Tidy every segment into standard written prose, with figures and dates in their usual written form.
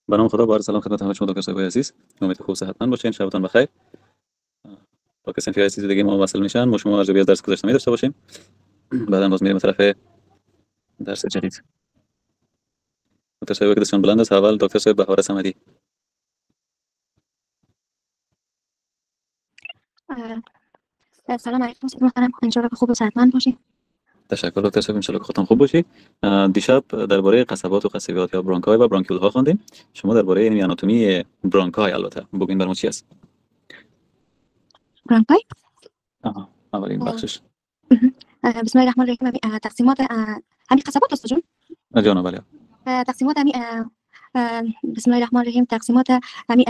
به نام خدا، با عرض سلام خدمت همه شما دکتر صاحب عزیز. امید خوب صحتمند باشین، شبتون بخیر. تا کسی که چیز دیگه ما وصل میشن، ما شما ارزیابی از درس گذشته می داشته باشیم. بعدا باز میریم طرف درس جدید. دکتر صاحب که دستشون بلند است، اول دکتر صاحب بهار صمدی. سلام علیکم محترم، انشالله که خوب و صحتمند باشین. تشکر دکتر صاحب، ان شاء الله که خودتون خوب باشی. دیشب درباره قصبات و قصبات یا برونکای و برونکیول ها خواندیم. شما درباره این آناتومی برونکای البته بگین برام چی است؟ برونکای اولین بخشش. بسم الله الرحمن الرحیم. تقسیمات همین قصبات است جون. جان بله. تقسیمات همین بسم الله الرحمن الرحیم. تقسیمات همین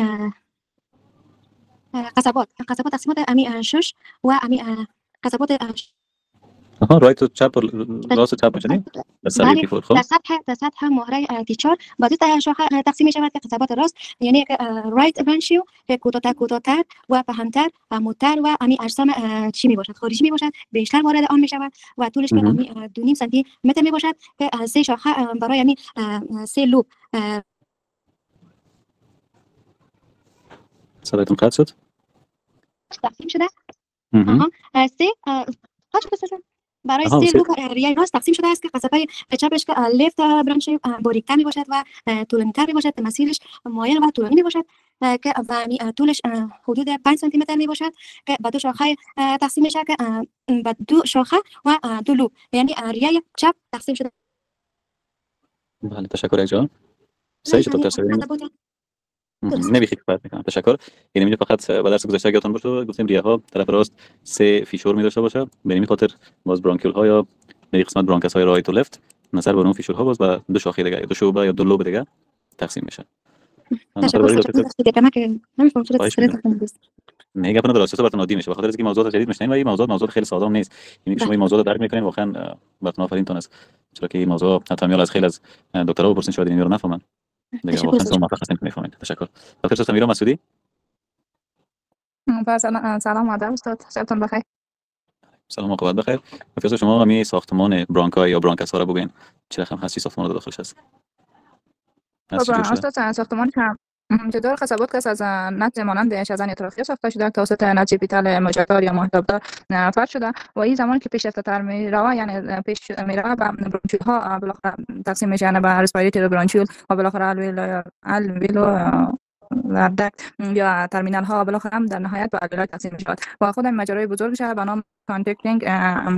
قصبات تقسیمات همین شش و همین قصبات رایت و چپ راست و چپ میشنی؟ بله، در سطح مهره T4 با دو تا شاخه تقسیم می شود که قصبات راست، یعنی رایت برانچیو که کوتاه‌تر و فهمتر و عمودتر و همین اجسام چی می باشد، خارجی می باشد، بیشتر وارد آن می شود و طولش که همین 2.5 سانتی متر می باشد که سه شاخه برای همین سه لوب. صدایتون قطع شد؟ تقسیم شده. سه برای سه لوب ریای راست تقسیم شده است که قصبه چپش که لیفت برانچ باریک‌تر می باشد و طولانی‌تر می باشد، مسیرش مایل و طولانی می باشد که طولش حدود 5 سانتی متر می باشد که با دو شاخه تقسیم میشه که با دو شاخه و دو لوب، یعنی ریای چپ تقسیم شده. بله تشکر جان. صحیح شد دکتر. نمیخواد فرق میکنه. تشکر. یعنی اینجا فقط با درس گذشته یادتون باشه گفتیم ریه ها طرف راست سه فیشور می داشته باشه، به همین خاطر باز برانکیول ها یا به قسمت برانکاس های رایت و لفت نظر بر اون فیشور ها باز با دو شاخه دیگه، دو شعبه یا دو لوب دیگه تقسیم میشه. تشکر. نه گپ نداره، اساسا براتون عادی میشه بخاطر اینکه موضوعات جدید میشنین و این موضوعات خیلی ساده هم نیست. یعنی شما این موضوع رو درک میکنین واقعا براتون آفرینتون است، چرا که این موضوع حتی میال از خیلی از دکترها بپرسین شاید این رو نفهمن دیگه. واقعا شما موفق هستین میفهمین. تشکر. دکتر سمیرا مسعودی. سلام آدم استاد، شبتون بخیر. سلام عقبت بخیر. دکتر شما می ساختمان برانکای یا برانکاس ها رو بگین چه رقم هستی ساختمان رو داخلش هست؟ استاد ساختمان جدار قصبات که از نسج مانند شزن اطرافی ساخته شده توسط نسج اپیتال مجاور یا محتابدار فرد شده و این زمانی که پیشرفت‌تر می‌رود یعنی پیش می‌رود به برانچیول ها بالاخره تقسیم میشه، یعنی به رسپیراتور برانچیول و بالاخره الویلو لردک یا ترمینال ها بالاخره هم در نهایت به الویلای تقسیم می‌شود و خود این مجرای بزرگ شده به نام کانتکتینگ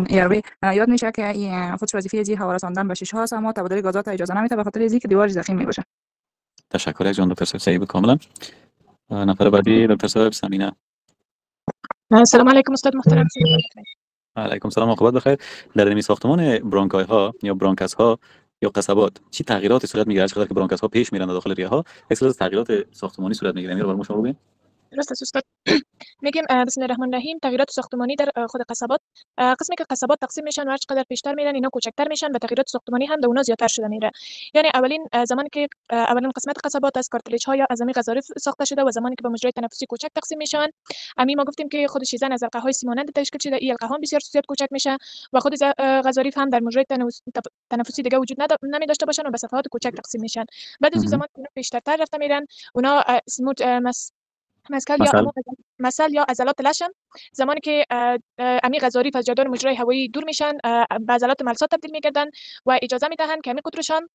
ایروی یاد میشه که این خودش وظیفه از هوا رساندن به شیشه هاست، اما تبادل گازات اجازه نمیده به خاطر اینکه دیوار ضخیم میباشه. تشکر از جان دکتر صاحب، صحیح کاملا. نفر بعدی دکتر صاحب سمینا. السلام علیکم استاد محترم. علیکم سلام عقبت بخیر. در این ساختمان برانکای ها یا برانکاس ها یا قصبات چی تغییراتی صورت میگیره؟ چقدر که برانکاس ها پیش میرن داخل ریه ها اصلا تغییرات ساختمانی صورت میگیره؟ میره برام شما بگین. درست است استاد. میگیم بسم الله الرحمن الرحیم. تغییرات ساختمانی در خود قصبات، قسمی که قصبات تقسیم میشن و هر چقدر پیشتر میرن اینا کوچکتر میشن و تغییرات ساختمانی هم در اونها زیادتر شده میره. یعنی اولین زمانی که اولین قسمت قصبات از کارتلیج ها یا عظمی غضارف ساخته شده و زمانی که به مجرای تنفسی کوچک تقسیم میشن، امی ما گفتیم که خود شیزن از حلقه های سیمانند تشکیل شده. این حلقه ها بسیار زیاد کوچک میشه و خود غضارف هم در مجرای تنفسی دیگه وجود نمی داشته باشن و به صفحات کوچک تقسیم میشن. بعد از زمان که پیشتر رفته میرن اونا اسموت مثل یا عضلات لشم، زمانی که امی غضارف از جدار مجرای هوایی دور میشن به عضلات ملسا تبدیل میگردن و اجازه میدهن که امی قطرشان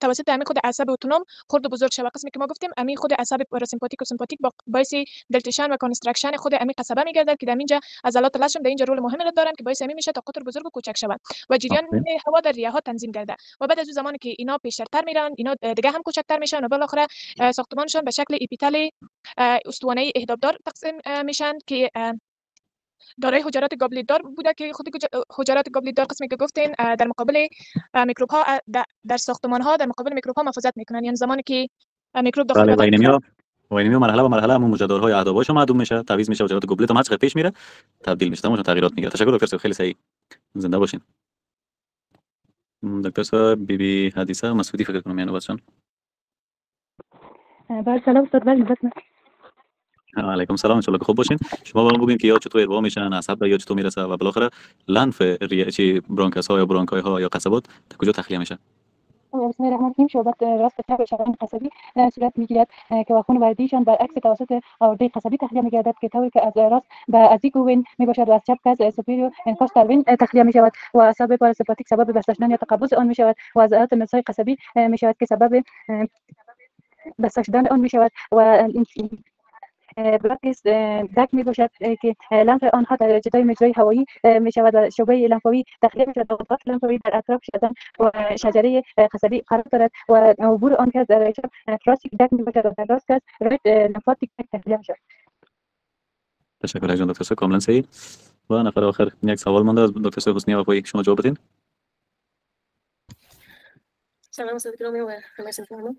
توسط امی خود عصب اتونوم خرد و بزرگ شود. قسمی که ما گفتیم امی خود عصب پاراسیمپاتیک و سیمپاتیک باعث دلتیشن و کانستراکشن خود امی قصبه میگردد که در اینجا عضلات لشم در اینجا رول مهمی را دارن که باعث امی میشه تا قطر بزرگ و کوچک شود و جریان هوا در ریه ها تنظیم گردد و بعد از زمانی که اینا پیشتر میرن اینا دیگه هم کوچکتر میشن و بالاخره ساختمانشون به شکل اپیتال استوانه اهدابدار تقسیم میشن که دارای حجرات گابلیدار بوده که خود حجرات گابلیدار قسمی که گفتین در مقابل میکروب ها در ساختمان ها در مقابل میکروب ها محافظت میکنن. یعنی زمانی که میکروب داخل بدن وینیمیو مرحله به مرحله همون مجدارهای اهدابش معدوم میشه، تعویض میشه، حجرات گابلیت هم هر چقدر پیش میره تبدیل میشه، تمام تغییرات میگیره. تشکر دکتر صاحب، خیلی صحیح. زنده باشین. دکتر صاحب بی حدیثه مسعودی فکر کنم یعنی بچه‌ها. بله سلام استاد. بله علیکم سلام، ان شاء الله که خوب باشین. شما برام بگین که یا چطور اروا میشن، عصب یا چطور میرسه و بالاخره لنف ریه چی برانکاس ها یا برانکای ها یا قصبات تا کجا تخلیه میشه؟ بسم الله الرحمن الرحیم شعبت راست چپ شریان قصبی صورت میگیرد که واخون بعدیشان برعکس توسط آرده قصبی تخلیه میگردد که طوری که از راست به ازیکو وین میباشد و از چپ از سوپریور انکاستر وین تخلیه میشود و اعصاب پاراسمپاتیک سبب بسته یا تقبض آن میشود و عضلات مغزی قصبی میشود که سبب بسته شدن آن میشود و بلاکس دک می باشد که لنف آنها در جدای مجرای هوایی می شود و شعبه لنفاوی تخلیه می شود. ضغط لنفاوی در اطراف شدن و شجره قصبی قرار دارد و عبور آن که در تراسیک دک می باشد و در راست که رایت لنفاتیک دک تخلیه می شود. تشکر از دکتر کاملا صحیح. و نفر آخر یک سوال مانده از دکتر حسنی وفایی، شما جواب بدین. سلام استاد گرامی و همه سلام.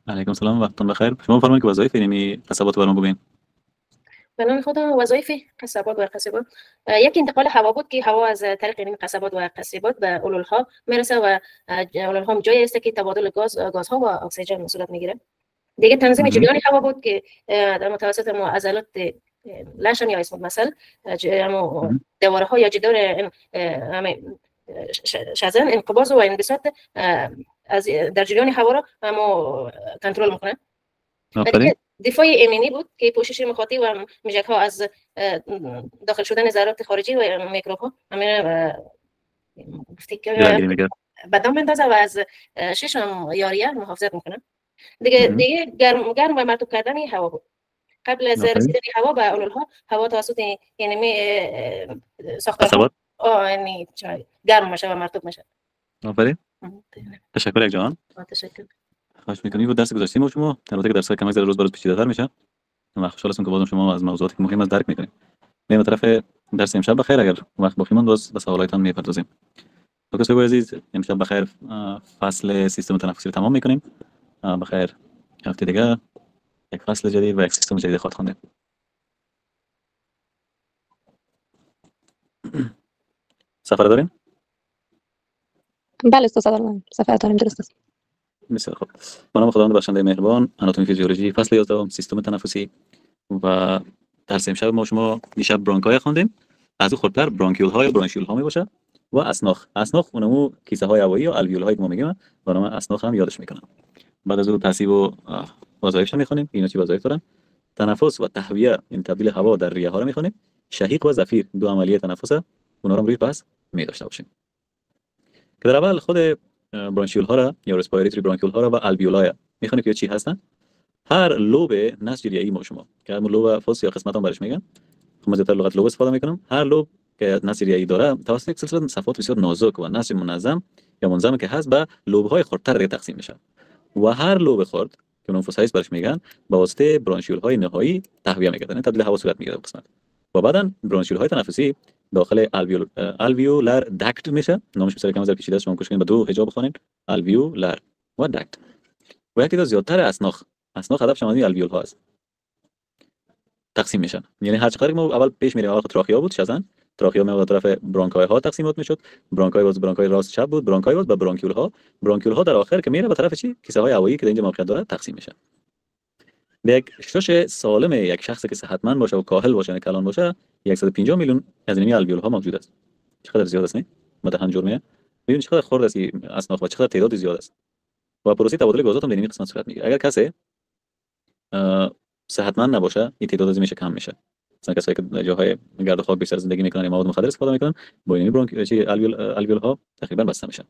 علیکم سلام، وقتتون بخیر. شما فرمایید که وظایف اینمی قصبات برام بگین. به نام خدا وظایف قصبات و قصبات یک انتقال هوا بود که هوا از طریق این قصبات و قصبات به علولها میرسه و علولها جایی است که تبادل گازها و اکسیژن صورت میگیره. دیگه تنظیم جریان هوا بود که در متوسط عضلات لشن یا اسم مثل دواره ها یا جدار شزن انقباض و انبساط از در جریان هوا را ما کنترل میکنه. دفاع ایمنی بود که پوشش مخاطی و میجک ها از داخل شدن ذرات خارجی و میکروب ها همین گفتی که بدن بندازه و از ششم یاریه محافظت میکنه. دیگه گرم و مرطوب کردن هوا بود. قبل از رسیدن هوا به علولها هوا توسط یعنی ساختار یعنی گرم میشه و مرطوب میشه. آفرین. تشکر یک جان. تشکر. خواهش می‌کنیم. بود درس گذاشتیم و شما البته که درس‌های کم از روز به روز پیچیده‌تر میشه. من خوشحال هستم که بازم شما از موضوعاتی که مهم است درک می‌کنید. میریم طرف درس امشب. بخیر اگر وقت باقی ماند باز به سوالاتتان میپردازیم. دکتر عزیز امشب بخیر فصل سیستم تنفسی رو تمام می‌کنیم. بخیر هفته دیگه یک فصل جدید و یک سیستم جدید خواهد خواندیم. سفر داریم؟ بله استاد دارم. سفر داریم درست است. بسیار خوب. به نام خداوند بخشنده مهربان. آناتومی فیزیولوژی فصل 11 سیستم تنفسی و درس امشب ما شما دیشب برونکای خواندیم. از اون خودتر برونکیول ها یا برونشیول ها می باشه و اسناخ اونمو کیسه های هوایی یا الویول هایی که ما میگیم با نام اسناخ هم یادش میکنم. بعد از اون ترتیب و وظایفش میخونیم. اینا چی وظایف دارن؟ تنفس و تهویه این تبدیل هوا در ریه ها رو میخونیم. شهیق و زفیر دو عملیه تنفسه. اونا رو روی پس می داشته باشیم. که در اول خود برونشیول ها را یا رسپیراتوری برونکیول ها را و الویولای میخونیم که چی هستن. هر لوب نسج ریه‌ای ما شما که همون لوب فوس یا قسمت هم برش میگن. خب من زیادتر لغت لوب استفاده میکنم. هر لوب که نسج ریه‌ای داره توسط یک سلسله صفحات بسیار نازک و نسج منظم یا منظم که هست به لوب های خردتر تقسیم میشه. و هر لوب خرد که اون فوسایس برش میگن با واسطه برونشیول های نهایی تهویه میگردن، تبدیل هوا صورت میگیره قسمت. و بعدن برونشیول های تنفسی داخل الویولار داکت میشه. نامش بسیار کم از پیچیده است، شما کوشش کنید با دو حجاب بخونید. الویولار و داکت. و یک تعداد زیادتر اسناخ هدف شمالی الویول ها است. تقسیم میشن. یعنی هر چقدر ما اول پیش میریم اول تراخیا بود شزن. تراخیا به طرف برونکای ها تقسیمات میشد. برونکای راست چپ بود. برونکای به برونکیول ها در آخر که میره به طرف چی؟ کیسه های هوایی که در اینجا موقعیت داره تقسیم میشه. یک شش سالم یک شخصی که صحتمند باشه و کاهل باشه نه کلان باشه 150 میلیون از این الویول ها موجود است. چقدر زیاد است نه؟ متهن جرمه. ببین چقدر خرد است این اسناخ و چقدر تعداد زیاد است. و پروسه تبادل گازات هم در این قسمت صورت میگیره. اگر کسی صحتمند نباشه این تعداد از میشه کم میشه. مثلا کسایی که جاهای گرد و خاک بیشتر زندگی میکنن یا مواد مخدر استفاده میکنن با این الویول ها تقریبا بسته میشن.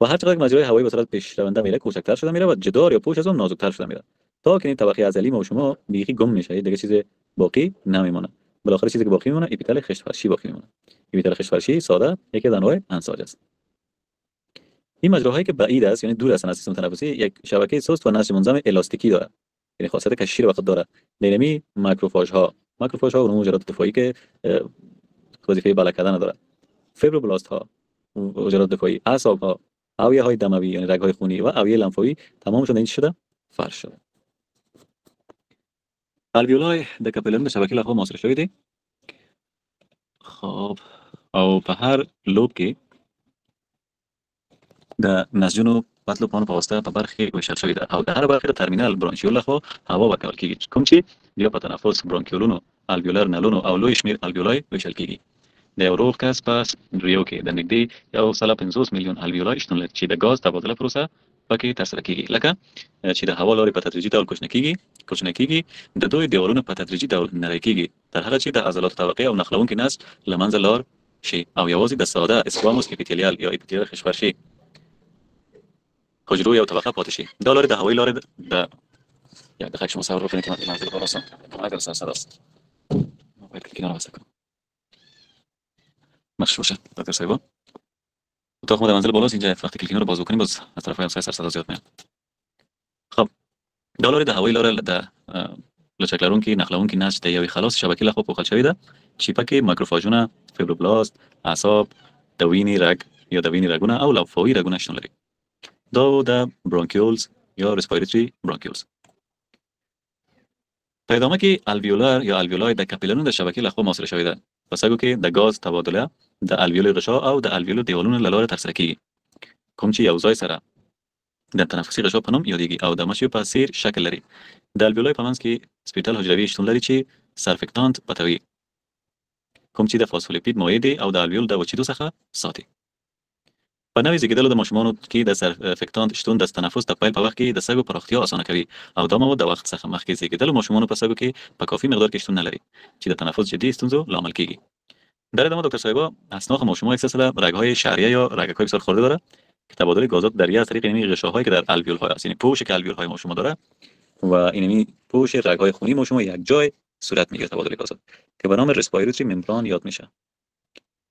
و هر چقدر مجرای هوایی به صورت پیشرونده میره کوچکتر شده میره و جدار یا پوش از اون نازکتر شده میره تا که این طبقه عضلی ما و شما بیخی گم میشه، دیگه چیز باقی نمیمونه. بالاخره چیزی که باقی میمونه اپیتل خشت فرشی باقی میمونه. اپیتل خشت فرشی ساده یکی از انواع انساج است. این مجراهایی که بعید است یعنی دور هستن از سیستم تنفسی یک شبکه سست و نسج منظم الاستیکی داره، یعنی خاصیت کشی رو وقت داره. دینامی ماکروفاژ ها اون مجرات دفاعی که وظیفه بالا کردن داره. فیبروبلاست ها مجرات دفاعی، اعصاب ها، اوعیه های دموی یعنی رگ های خونی و اوعیه لنفاوی تمامشون این شده فرش شده. الویولای د کاپیلارین د شبکې لخوا محاصره شوی دی. خب او په هر لوب کې د نسجونو پتلو پانو په واسطه په برخې ویشل شوی ده او د هر برخې د ترمینل برونشیول لخوا هوا ورکول کیږي، کوم چې بیا په تنفس برونکیولونو، الویولار نلونو او لوی شمیر الویولای ویشل کیږي. د یو روغ کس په ریو کې د نږدې 150 میلیون الویولای شتون لري چې د غاز تبادله پروسه پکې ترسره کیږي، لکه چې د هوا لارې په تدریجي ډول کوچنۍ کیږي د دوی دیوالونه په تدریجي ډول نری کیږي تر هغه چې د عضلاتو طبقه او نښلونکي نسج له منځه لاړ شي او یوازې د ساده اسکواموس اپیتلیال یا اپیتلیال خشفرشي حجرو یو طبقه پاتې شي. دا لارې د هوایی لارې د یا دقیق شما تصور کنید که منزل براسم اگر سرسراست باید که کنار بسته کنم مخش باشه دکتر صاحبا اتاق ما در منزل بالاست. اینجا وقتی کلیک رو باز بکنیم باز از طرف همسایه سرصدا زیاد میاد. خب دا لارې د هوایی لارې د لچکلرونکي نښلونکي نسج د یوې خلاص شبکې لخوا پوښل شوې ده چې پکې مایکروفاژونه، فیبروبلاست، اعصاب، د وینې رګ یا د وینې رګونه او لمفاوي رګونه شتون لري. دا د برونکیولز یا ریسپایریټري برونکیولز. په ادامه کې الویولر یا الویولای د کاپیلرونو د شبکې لخوا محاصره شوې ده. په سږو کې د غاز تبادله د الویولر غشا او د الویولر دیوالونو له لارې ترسره کیږي کوم چې یو ځای سره د تنفسي غشا په نوم یادېږي او د مچیو په څیر شکل لري. د الویولای په منځ کې سپیټل حجروي شتون لري چې سرفکتانت پټوي کوم چې د فاسفولیپید مایع دي او د الویول د وچېدو څخه ساتي. په نوې زیږیدلو د ماشومانو کې د سرفکتانت شتون د تنفس د پیل په وخت کې د سږو پراختیا اسانه کوي او دا مواد د وخت څخه مخکې زیږیدلو ماشومانو په سږو کې په کافي مقدار کې شتون نه لري چې د تنفس جدي ستونزو لامل کیږي. در ادامه دکتر صاحبا اسناخ ماشومان یک سلسله رگ‌های شعریه یا رگ‌های بسیار خرده داره که تبادل گازات دریه از طریق اینمی غشاهایی که در الویول‌های است، یعنی پوش که الویول‌های ماشومان داره و اینمی پوش رگ‌های خونی ماشومان یک جای صورت میگیره تبادل گازات که به نام ریسپایراتوری ممبران یاد میشه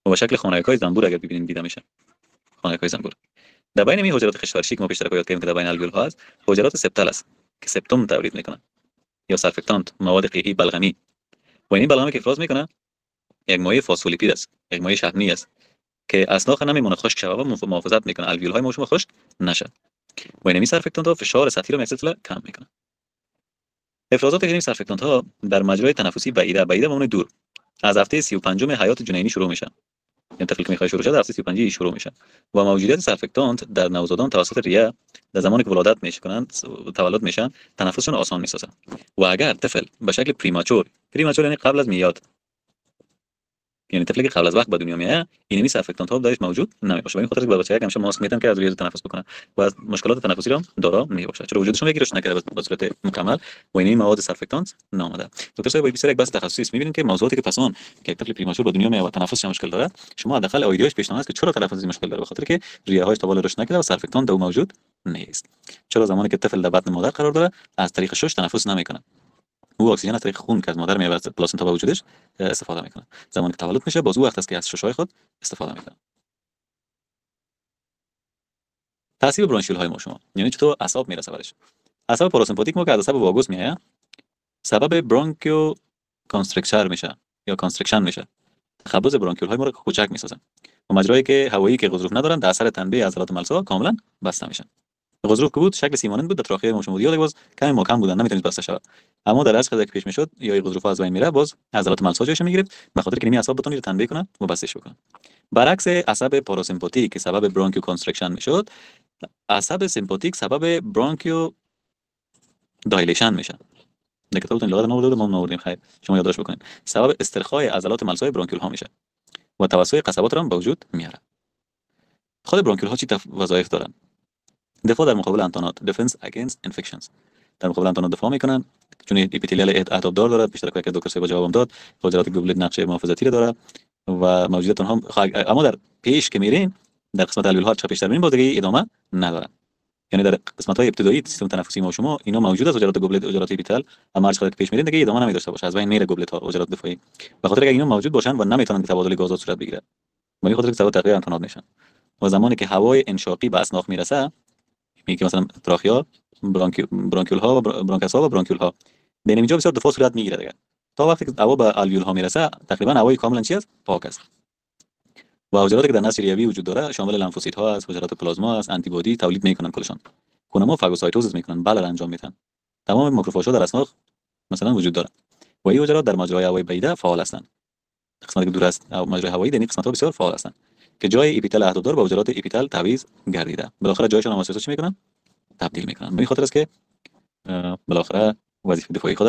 و به شکل خانه‌های زنبور اگر ببینید دیده میشه. خانه‌های زنبور در بین این حجرات خشفرشی که ما پیشتر یاد کردیم که در بین الویول‌ها است حجرات سپتال است که سپتوم تولید میکنن یا سرفکتانت مواد قیعی بلغمی و این بلغمی که افراز میکنه یک مایع فاسفولیپید است، یک مایع شحمی است که اسناخ نمیمونه خشک شود و محافظت میکنه الویول‌های ماشوم خشک نشه و این سرفکتانت ها فشار سطحی رو مثل کم میکنه. افرازات این سرفکتانت ها در مجرای تنفسی بعیده به معنی دور از هفته 35 حیات جنینی شروع میشن، یعنی طفلی که میخواد شروع شه در هفته 35 شروع میشه و موجودیت سرفکتانت در نوزادان توسط ریه در زمانی که ولادت میشکنند تولد میشن تنفسشون آسان میسازن و اگر طفل به شکل پریماچور یعنی قبل از میاد، یعنی طفلی که قبل از وقت به دنیا میاد اینمی سرفکتانت ها درش موجود نمیباشه و این خاطر که بچه‌ها همیشه ماسک میتن که از روی تنفس بکنن و از مشکلات تنفسی را دارا نمیباشه چون وجودشون یکی روش نکرده به صورت مکمل و اینمی مواد سرفکتانت نامده. دکتر صاحب بسیار یک بحث تخصصی میبینید که موضوعاتی که پسان که طفل پریماچور به دنیا میاد و تنفسش مشکل داره شما حداقل ایدئالش پیشنهاد است که چرا تنفسی مشکل داره به خاطر که ریه‌هاش تا بالا روش نکرده و سرفکتانت دو موجود نیست. چرا زمانی که طفل در بطن مادر قرار داره از طریق شش تنفس نمیکنه، او اکسیژن از طریق خون که از مادر میاد پلاسنتا به وجودش استفاده میکنه. زمانی که تولد میشه باز او وقت است که از ششای خود استفاده میکنه. تاثیر برانشیول های ماشومان، یعنی چطور اعصاب میرسه برش. اعصاب پاراسمپاتیک ما که از اعصاب واگوس میاد سبب برانکیو کانستریکشن میشه یا کانستریکشن میشه. تخبط برانکیول های ما رو کوچک میسازن و مجرایی که هوایی که غضروف ندارن در اثر تنبیه عضلات ملسا کاملا بسته میشن. غضروف که بود شکل سیمانند بود در تراخیه ماشوم بود یا باز کمی محکم بودن نمیتونید بسته شود، اما در عشق که پیش میشد یا غضروف از بین میره باز عضلات ملسا جایش میگرفت به خاطر که نمی اعصاب بتونه تنبیه کنه و بستش بکنه. برعکس عصب پاراسمپاتیک که سبب برانکیو کانستریکشن میشد عصب سمپاتیک سبب برانکیو دایلیشن میشه. در کتابتون لغت نورده ما نوردیم خیر شما یادداشت بکنید. سبب استرخای عضلات ملسای برانکیول ها میشه و توسط قصبات را به وجود میاره. خود برانکیول ها چی وظایف دارن؟ دفاع در مقابل انتانات defense against infections. در مقابل انتانات دفاع میکنن چون اپیتلیال اهدابدار داره. پیشتر که دکتر صاحب جوابم داد حجرات گوبلت نقشه محافظتی رو داره و موجودیت اونها اما در پیش که میرین در قسمت الویول ها چه پیشتر میرین باز دیگه ادامه ندارن، یعنی در قسمت های ابتدایی سیستم تنفسی ما شما اینا موجود است حجرات گوبلت حجرات اپیتال اما هر چقدر که پیش میرین دیگه ادامه نمیداشته باشه از بین میره گوبلت ها حجرات دفاعی به خاطر اینکه اینا موجود باشن و نمیتونن تبادل غازات صورت بگیره ولی خاطر که سبب تغییر انتانات میشن و زمانی که هوای انشاقی به اسناخ میرسه میگه مثلا تراخیا برانکیول ها و برانکاس ها و برانکیول ها بین اینجا بسیار دفاع صورت میگیره دیگه تا وقتی که هوا به الویول ها میرسه تقریبا هوای کاملا چی است پاک است و حجراتی که در نسج ریوی وجود داره شامل لمفوسیت ها است، حجرات پلازما است، آنتی بادی تولید میکنن کلشون کونما فاگوسایتوزیس میکنن بلر انجام میدن. تمام ماکروفاژها در اسناخ مثلا وجود داره و این حجرات در مجرای هوایی بعیده فعال هستند. قسمتی که دور است مجرای هوایی در این قسمت ها بسیار فعال هستند که جای اپیتال اهدابدار با حجرات اپیتال تعویض گردیده بالاخره جایشون هم چی میکنن تبدیل میکنن. به این خاطر است که بالاخره وظیفه دفاعی خود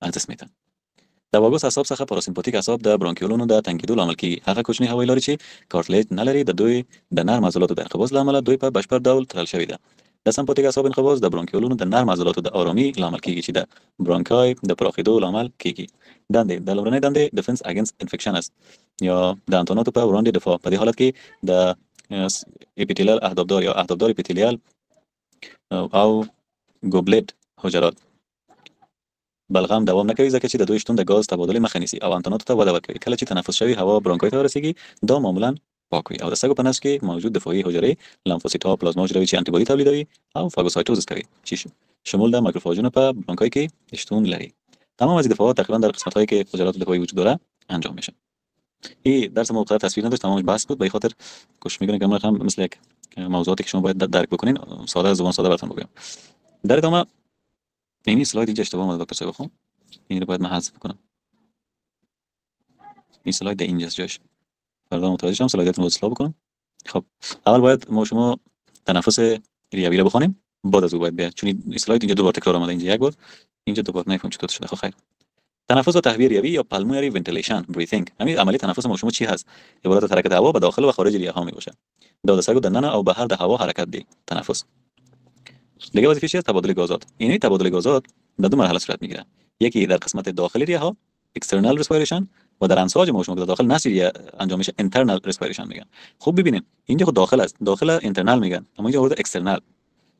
از دست میدن. د واګوس اعصاب څخه پاراسمپاتیک اعصاب د برونکیولونو د تنګیدو لامل کیږي. هغه کوچني هوایی لارې چې کارتلیج نه لري د دوی د نرم عضلاتو د انقباض لامل دوی په بشپړ ډول تړل شوی ده. د سمپاتیک اعصاب انقباض د برونکیولونو د نرم عضلاتو د آرامي لامل کیږي چې د برونکای د پراخېدو لامل کیږي. دندې د لومړنۍ دندې ډیفنس اگینست انفیکشن است یا د انتوناتو په وړاندې دفاع. په دې حالت کې د اپیتیلیال اهدابدار یا اهدابدار اپیتیلیال او ګوبلیټ حجرات بلغم دوام نه کوي ځکه چې د دوی شتون د غاز تبادل مخه نیسي او انتوناتو ته وده ورکوي. کله چې تنفس شوی هوا برونکای ته ورسیږي دا معمولا پاک وي او د سږو په نسج کې موجود دفاعي حجرې لمفوسیت ها پلازما حجرې چې انټي بادي تولیدوي او فاګوسایټوزس کوي چې شمول د مایکروفاجونو په برونکای کې شتون لري. تمام از دفاعات تقریبا در قسمت هایی که حجرات دفاعی وجود داره انجام میشه. این درس موقع تصویر نداشت، تمامش بحث بود. به خاطر گوش میکنین که هم مثل یک موضوعاتی که شما باید درک بکنین ساده زبان ساده براتون بگم. در ادامه این اسلاید اینجا اشتباه اومد دکتر صاحب بخون. این رو باید من حذف کنم. این اسلاید اینجاست جاش. فردا متوجه شدم اسلایداتون رو اصلاح بکنم. خب اول باید ما شما تنفس ریوی رو بخونیم، بعد از اون باید بیاد، چون این اسلاید اینجا دو بار تکرار اومده، اینجا یک بار، اینجا دو بار. نمیفهم چطور شده. خب خیر. تنفس و تهویه ریوی یا پالمونری ونتیلیشن بریثینگ، همین عملی تنفس ما شما چی هست؟ عبارت از حرکت هوا به داخل و خارج ریه ها می باشه. داده سگ و دندان او بهر ده هوا حرکت دی تنفس. دیگه وظیفه چیه؟ تبادل گازات. این تبادل گازات در دو مرحله صورت میگیره. یکی در قسمت داخلی ریه ها external respiration و در انساج ما شما که داخل نسج ریه انجام میشه internal respiration میگن. خوب ببینین اینجا خود داخل است، داخل internal میگن، اما اینجا ورده external.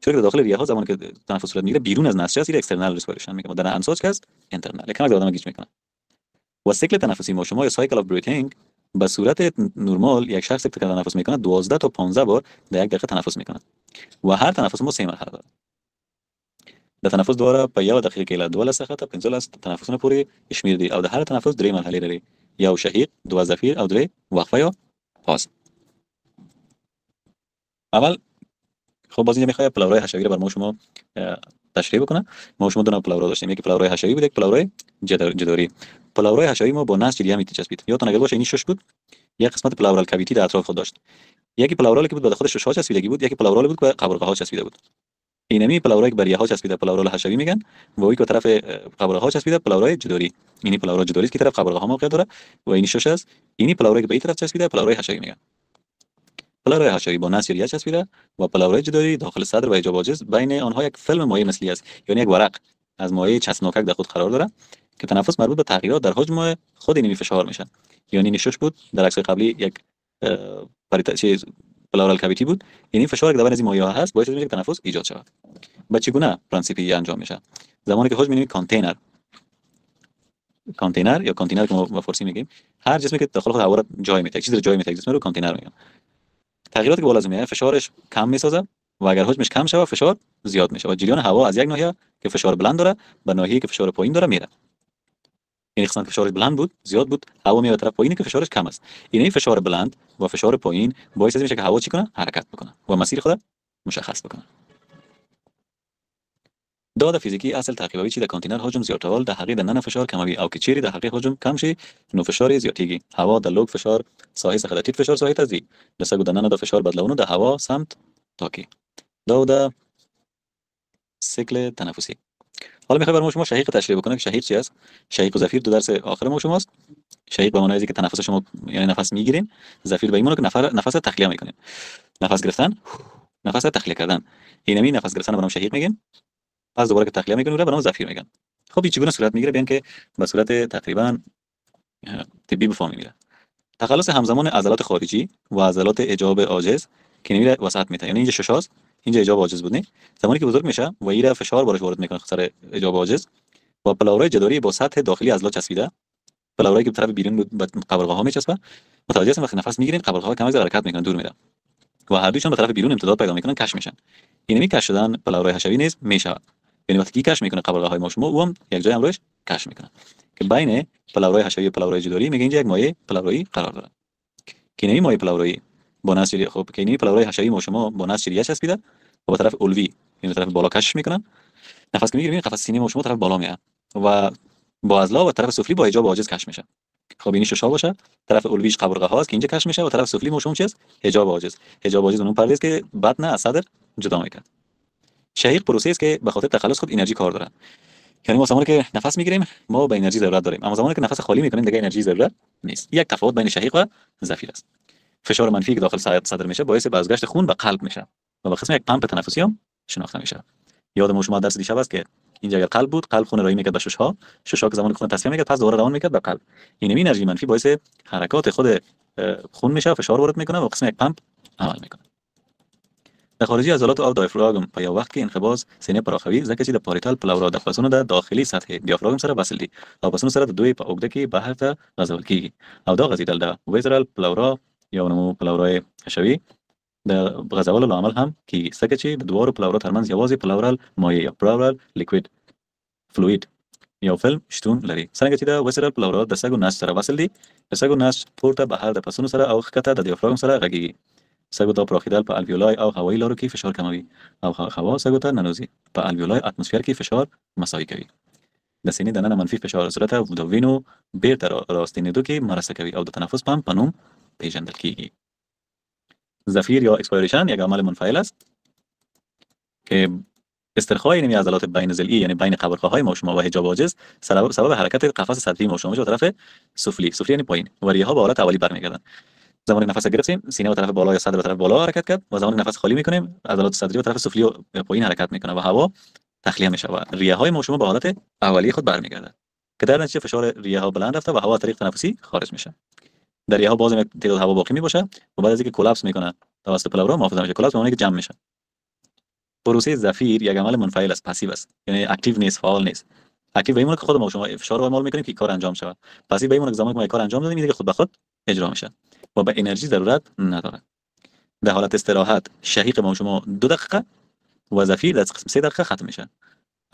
چون که داخل ریه ها زمانی که تنفس صورت میگیره بیرون از نسج است، این external respiration میگن. در انساج که است internal. یکم از آدم گیج میکنه. و سیکل تنفسی ما شما یا سایکل اف بریثینگ به صورت نرمال یک شخص که تنفس میکنه 12 تا 15 بار در یک دقیقه تنفس میکنه و هر تنفس ما 3 مرحله داره. د تنفس دواره په یو دقیقه کې له 12 څخه تر 15 تنفسونه پورې شمیر دي او د هر تنفس 3 مرحله لري، یو شهیق، 2 زفیر او 3 وقفه یا پاس. اول خب باز اینجا میخواد پلاورای حشوی رو بر ما شما تشریح بکنه. ما شما دو نوع پلاورا داشتیم، یکی پلاورای حشوی بود، یک پلاورای جداری. پلاورای حشوی ما با نسج ریه میچسبید. یادتون اگر باشه این شش بود، یک قسمت پلاورال کویتی در اطراف خود داشت. یکی پلاورالی که بود به خود شش ها چسبیدگی بود، یکی پلاورالی بود که قبرقه ها چسبیده بود. اینمی پلاورای که بر ریه ها چسبیده پلاورال حشوی میگن و اون که طرف قبرقه ها چسبیده پلاورای جداری. اینی پلاورای جداری که طرف قبرقه ها موقع داره و این شش است. اینی پلاورای که به این طرف چسبیده پلاورای حشوی میگن. پلاورای حشوی با نسج ریه چسبیده و پلاورای جداری داخل صدر و اجاب عاجز بین آنها یک فیلم مایع مثلی است، یعنی یک ورق از مایع چسبناک در خود قرار داره که تنفس مربوط به تغییرات در حجم خود اینمی فشار میشن. یعنی این شش بود، در عکس قبلی یک چیز پلاورال کویتی بود. یعنی فشاری که در بین مایع هست باعث میشه که تنفس ایجاد شود. با چگونه پرنسیپی انجام میشه؟ زمانی که حجم اینمی کانتینر یا کانتینر که ما فارسی میگیم، هر جسمی که داخل خود هوا را جای میده، چیزی رو جای میده، جسم رو کانتینر میگن. تغییراتی که بالا از میاد فشارش کم میسازه و اگر حجمش کم شه فشار زیاد میشه و جریان هوا از یک ناحیه که فشار بلند داره به ناحیه‌ای که فشار پایین داره میره. این قسمت فشارش بلند بود، زیاد بود، هوا میاد طرف پایینی که فشارش کم است. این فشار بلند و فشار پایین باعث میشه که هوا چی کنه؟ حرکت بکنه و مسیر خود مشخص بکنه. داده فیزیکی اصل تعقیبوی چی در کانتینر حجم زیادتول در حقیقت نن فشار کموی او که چیری در حقیقت حجم کم شي نو فشار زیاتیږي. هوا د لوګ فشار ساحه څخه د ټیټ فشار ساحه ته ځي. د سګو د نن د فشار بدلونو د هوا سمت ټاکي. دا د سیکل تنفسی. حالا میخوام برای شما شهیق تشریح بکنم که شهیق چی است؟ شهیق و زفیر دو درس آخر ما شماست. شهیق به معنای که تنفس شما یعنی نفس میگیرین، زفیر به این معنی که نفس تخلیه میکنین. نفس گرفتن، نفس تخلیه کردن. اینمی نفس گرفتن به نام شهیق میگن. از دوباره که تخلیه میکنن رو به نام زفیر میگن. خب این چگونه صورت میگیره؟ بیان که به صورت تقریبا طبی بفهمیم میره. تخلص همزمان عضلات خارجی و عضلات اجاب عاجز که نمیره وسط میته. یعنی اینجا ششاست، اینجا اجاب عاجز بود نه. زمانی که بزرگ میشه و ایره فشار براش وارد میکنه سر اجاب عاجز و پلاورای جداری با سطح داخلی عضلات چسبیده. پلاورایی که به طرف بیرون به قبرقه ها میچسبه. متوجه هستین وقتی نفس میگیرین قبرقه ها کم از حرکت میکنن، دور میره. و هر دویشون به طرف بیرون امتداد پیدا میکنن، کش میشن. اینمی کش شدن پلاورای حشوی نیز میشه. یعنی وقتی کش میکنه قبرقه های ما شما او هم یک جای امروش کش میکنه که بین پلاورای حشوی و پلاورای جداری میگه اینجا یک مایع پلاورایی قرار داره. که اینمی مایع پلاورایی با نسج خب که اینمی پلاورای حشوی ما شما با نسج ریه چسبیده و به طرف اولوی یعنی طرف بالا کش میکنن. نفس که میگیرین قفس سینه ما شما طرف بالا میاد و با عضلا و طرف سفلی با اجاب عاجز کش میشه. خب این شش ها باشه، طرف اولویش قبرقه هاست که اینجا کش میشه و طرف سفلی ما شما چیست؟ اجاب عاجز. اجاب عاجز اون پرده است که بدن از صدر جدا میکنه. شهیق پروسه است که به خاطر تخلص خود انرژی کار داره. یعنی ما زمانی که نفس میگیریم ما به انرژی ضرورت داریم، اما زمانی که نفس خالی میکنیم دیگه انرژی ضرورت نیست. یک تفاوت بین شهیق و زفیر است. فشار منفی که داخل صدر میشه باعث بازگشت خون به قلب میشه و به قسم یک پمپ تنفسی هم شناخته میشه. یادم شما درس دیشب است که اینجا اگر قلب بود، قلب خون رایی میکرد به ششها که زمانی خون تصفیه میکرد پس دوباره روان میکرد به قلب. این انرژی منفی باعث حرکات خود خون میشه، فشار وارد میکنه و قسم یک پمپ عمل میکنه. در خارجی عضلات او دیافراگم په یو وخت کې انقباض سینې پراخوي ځکه چې د پاریتال پلورا د پسونو د داخلي سطح دیافراگم سره وصل دي او پسونو سره د دوی په اوږده کې بهر ته غځول کیږي او دا غځیدل د ویزرال پلورا یا نمو پلورای حشوي د غځولو لامل هم کیږي ځکه چې د دوارو پلورا ترمنځ یوازې پلورال مایع یا پلورال لیکوید فلوید یو فلم شتون لري څنګه چې د ویزرال پلورا د سږو نسج سره وصل دي د سږو نسج پورته بهر د پسونو سره او ښکته د دیافراگم سره غږیږي. سږو ته پراخیدل په الویولای او هوایی لارو کې فشار کموي او هوا سږو ته ننوزي په الویولای اتمسفیر کې فشار مساوي کوي. د سینې دننه منفي فشار صورت د وینو بیرته راستنېدو کې مرسته کوي او د تنفس پمپ په نوم پیژندل کیږي. زفیر یا اکسپایریشن یک عمل منفعل است که استرخای نمی عضلات بین ضلعی یعنی بین قبرخواهای ماشوما و حجاب عاجز سبب حرکت قفس صدری ماشوما به طرف سفلی یعنی پایین و ریه ها به حالت اولی برمیگردند. زمانی نفس گرفتیم سینه به طرف بالا یا صدر به طرف بالا حرکت کرد و زمانی نفس خالی میکنیم عضلات صدری به طرف سفلی و پایین حرکت میکنه و هوا تخلیه میشه و ریه های ماشوما به حالت اولیه خود برمیگرده که در نتیجه فشار ریه ها بلند رفته و هوا از طریق تنفسی خارج میشه. در ریه ها باز یک تعداد هوا باقی میباشه و بعد از اینکه کلاپس میکنه توسط پلورا محافظ میشه. کلاپس معنی که جمع میشه. پروسه زفیر یک عمل منفعل است، پاسیو است، یعنی اکتیو نیست، فعال نیست. اکتیو میمونه که خود ما شما فشار رو اعمال میکنیم که کار انجام شه. پاسیو میمونه که زمانی که ما کار انجام دادیم دیگه خود به خود اجرا میشه و به انرژی ضرورت نداره. در حالت استراحت شهیق ما شما 2 دقیقه و زفیر در قسم 3 دقیقه ختم میشه.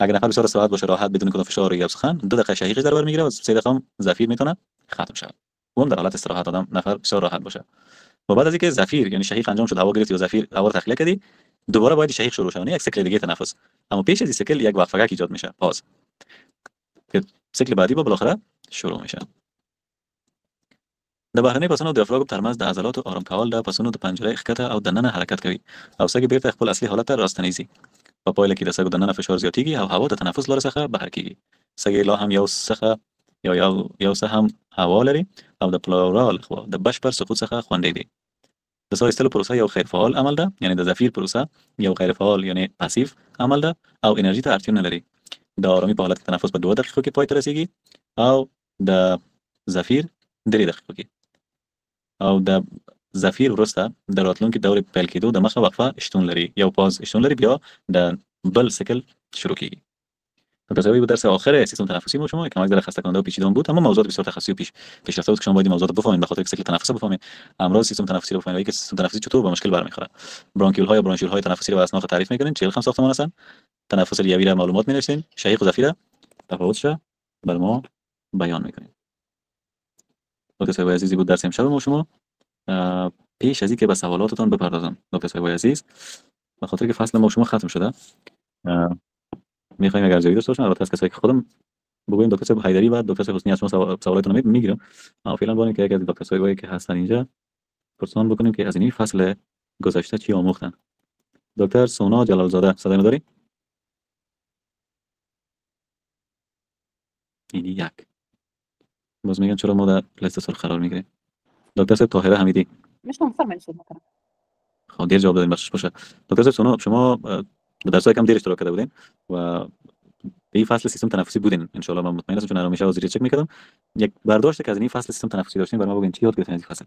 اگر نفر بسیار استراحت باشه راحت بدون کدام فشار یا سخن 2 دقیقه شهیقش در بر میگیره و 3 دقیقه هم زفیر میتونه ختم شه. اون در حالت استراحت آدم نفر بسیار راحت باشه. و بعد از اینکه زفیر یعنی شهیق انجام شد هوا گرفت یا زفیر هوا رو تخلیه کردی دوباره باید شهیق شروع شه. یک سیکل دیگه تنفس. اما پیش از این سیکل یک وقفه ایجاد میشه. پاز. که سیکل بعدی با بالاخره شروع میشه. د بهرنۍ پسونو دیافراګم ترمنځ د عضلاتو آرام کول د پسونو د پنجره ښکته او دننه حرکت کوي او سږي بیرته خپل اصلي حالت ته راستنیږي. په پایله کې د سږو دننه فشار زیاتیږي او هوا د تنفس لارې څخه بهر کیږي. سږي لا هم یو څه هم هوا لري او د پلورال خوا د بشپړ سقوط څخه خوندې دي. د ساه ایستلو پروسه یو غیر فعال عمل ده، یعنی د زفیر پروسه یو غیر فعال یعنی پاسیو عمل ده او انرژي ته اړتیا نه لري. د آرامي په حالت تنفس په 2 دقیقو کې پای ته رسیږي او د زفیر 3 دقیقو کې او د زفیر وروسته د راتلونکي دورې پیل کېدو د مخه وقفه شتون لري، یو پاز شتون لري، بیا د بل سیکل شروع کیږي. تصویب درس آخر سیستم تنفسی ما شما کمک در خسته کننده و پیچیده بود، اما موضوعات بسیار تخصصی و پیشرفته بود که شما باید موضوعات بفهمید، بخاطر سیکل تنفس بفهمید، امراض سیستم تنفسی رو بفهمید که سیستم تنفسی چطور به مشکل برمیخوره. برانکیول ها یا برانشیول های تنفسی رو اسناخ تعریف میکنین، 45 ساختمان هستن. تنفس ریوی را معلومات می‌نویسین، شهیق و زفیر تفاوتش بر ما بیان میکنین. دکتر صاحب عزیزی بود درس امشب ما شما. پیش از اینکه به سوالاتتون بپردازم دکتر صاحب عزیز، به خاطر که فصل ما شما ختم شده میخوایم اگر جایی داشته باشم، البته از کسایی که خودم بگویم دکتر صاحب حیدری و دکتر صاحب حسنی از شما سوالاتتون رو میگیرم. فعلا بانیم که از دکتر صاحبایی که هستن اینجا پرسان بکنیم که از این فصل گذشته چی آموختن. دکتر سونا جلالزاده صدای ما داری؟ این یک باز میگن چرا ما در لیست سال قرار میگیریم. دکتر صاحب طاهره حمیدی میشتم فرمایید میکنم. خب دیر جواب دادین بخشش باشه. دکتر صاحب سونا شما در درسای کم دیر اشتراک کرده بودین و به این فصل سیستم تنفسی بودین ان شاء الله. من مطمئن هستم چون همیشه وزیری چک میکردم. یک برداشت که از این فصل سیستم تنفسی داشتین برام بگین چی یاد گرفتین از این فصل؟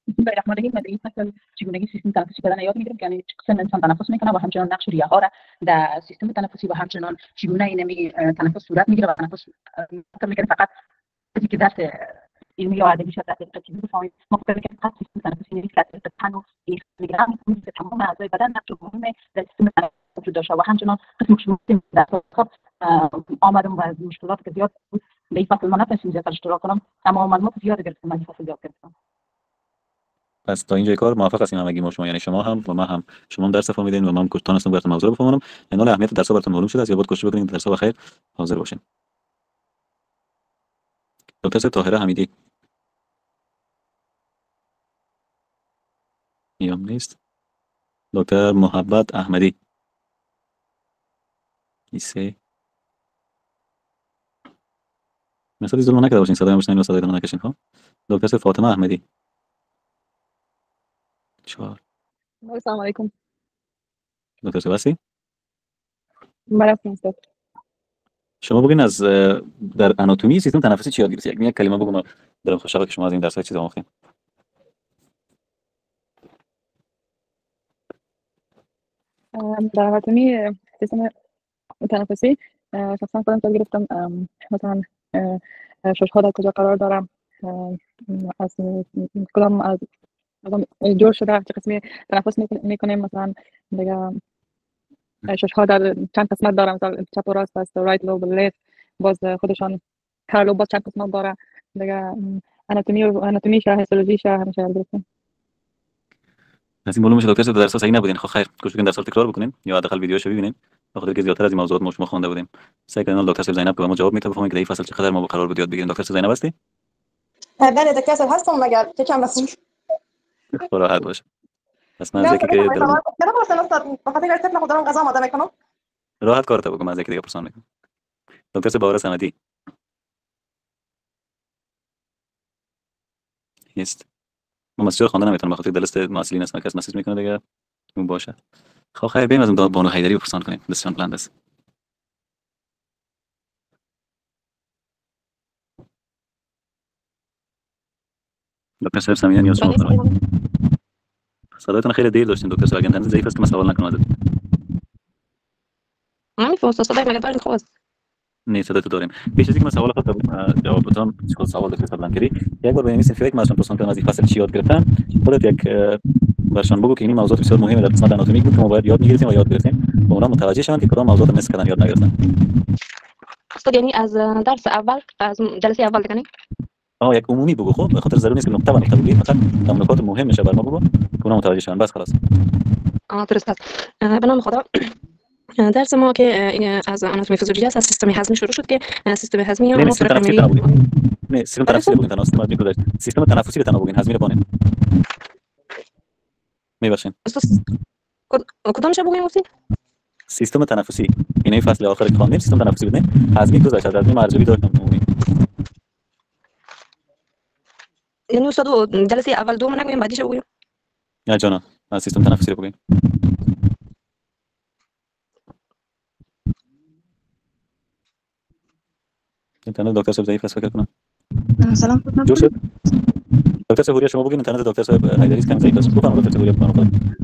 بسم الله الرحمن الرحیم. در این فصل چگونگی سیستم تنفسی بدن یاد میگیریم که یعنی چگونه انسان تنفس میکنه و همچنین نقش ریه ها را در سیستم تنفسی و همچنین چگونه این تنفس صورت میگیره و تنفس میکنه. فقط چیزی که درس علمی یا ادبی شده در تفسیر بفهمید ما فکر می‌کنیم فقط سیستم تنفسی نیست که از تن و میگم مثل تمام اعضای بدن نقش مهم در سیستم تنفسی وجود داشته و همچنین قسم مشکلات در خب آمدم و مشکلات که زیاد بود به این فصل ما نتونستیم زیاد اشتراک کنم، اما معلومات زیاد گرفتم من این فصل یاد گرفتم. پس تا اینجای کار موافق هستیم همگی ما شما، یعنی شما هم و من هم. شما هم درس فهمیدین و من کورتان هستم براتون موضوع بفهمونم. انال اهمیت درس براتون معلوم شده است یا باید کوشش بکنید درس بخیر حاضر باشین. دکتر طاهره حمیدی نیست. دکتر محبت احمدی این سه مثلا ظلم نکرده باشین، صدای ماشین و صدای دندان نکشین. ها دکتر فاطمه احمدی 4. السلام علیکم. دکتر بسی براتون است. شما بگین از در آناتومی سیستم تنفسی چی یاد گرفتید؟ یک کلمه بگو، ما دلم خوشحاله که شما از این درس‌ها چیزا آموختین. در آناتومی سیستم تنفسی شخصا خودم یاد گرفتم مثلا شش‌ها در کجا قرار دارم، از کدام از جور شده، چه قسمی تنفس میکنیم، مثلا دیگه شش‌ها در چند قسمت دارم، مثلا چپ و راست است، رایت لوب، لیفت، باز خودشان هر لوب باز چند قسمت داره دیگه. آناتومی شه، هیستولوژی شه، همیشه یاد گرفتم. از این معلومه دکتر صاحب درس صحیح نبودین. خب خیر، کوشش کنین درس رو تکرار بکنین یا حداقل ویدیوشو ببینین، بخاطر که زیادتر از این موضوعات ما خوانده بودیم. سعی کنین دکتر صاحب زینب به ما جواب میده، بفهمیم که این فصل چقدر ما قرار بود یاد بگیریم. دکتر صاحب زینب هستی؟ بله دکتر صاحب هستم، مگر چکم مسئول راحت باشه. بس من از اینکه چرا واسه استاد بخاطر استاد خودم غذا آماده میکنم. راحت کارت بگم، از اینکه دیگه پرسان میکنم. دکتر صاحب باور سمدی است. ما مسجد خواندن نمیتونم بخاطر دلست معسولین است، کس مسیج میکنه دیگه اون باشه. خب خیر، بریم از اون بانو حیدری پرسان کنیم. دستشان بلند است. دکتر صاحب سمیان نیاز شما فرمایید. صدایتون خیلی دیر داشتین دکتر صاحب، اگه ضعیف است که مسئول نکنم ازت. نمی‌فهمم صدای مگه خوب است. نه صداتو داریم. پیش از اینکه من سوال خودم جواب بدم، چون سوال دکتر صاحب کردی، یک بار ببینید سفید که مثلا پرسان کنم از این فصل چی یاد گرفتن، خودت یک برشان بگو که این موضوعات بسیار مهمه در قسمت آناتومی بود که ما باید یاد می‌گرفتیم و یاد گرفتیم. و اونا متوجه شدن که کدام موضوعات مثل کردن یاد نگرفتن. استاد یعنی از درس اول، از جلسه اول دیگه یک عمومی بگو. خب به خاطر ضروری نیست که نقطه به نقطه بگی، فقط نکات مهم میشه بر ما بگو که اونا متوجه شدن، بس خلاص. درست است. به نام خدا، درس ما که از آناتومی فیزیولوژی است، از سیستم هضمی شروع شد که سیستم هضمی یا سیستم تنفسی نه سیستم تنفسی بگین، سیستم تنفسی بتنا بگین، هضمی رو بانیم. میبخشین کدام شب بگیم گفتین؟ سیستم تنفسی. این فصل آخر که خواندیم سیستم تنفسی بود، نه هضمی گذشت، هضمی مرجعی داشتم عمومی. یعنی استاد جلسه اول دوم نگویم بعدیش بگیم؟ نه جانا، از سیستم تنفسی رو بگیم. اینترنت دکتر صاحب ضعیف است فکر کنم. سلام جور شد. دکتر صاحب شما بگین اینترنت دکتر صاحب حیدری کم ضعیف است. بفرمایید دکتر صاحب بفرمایید.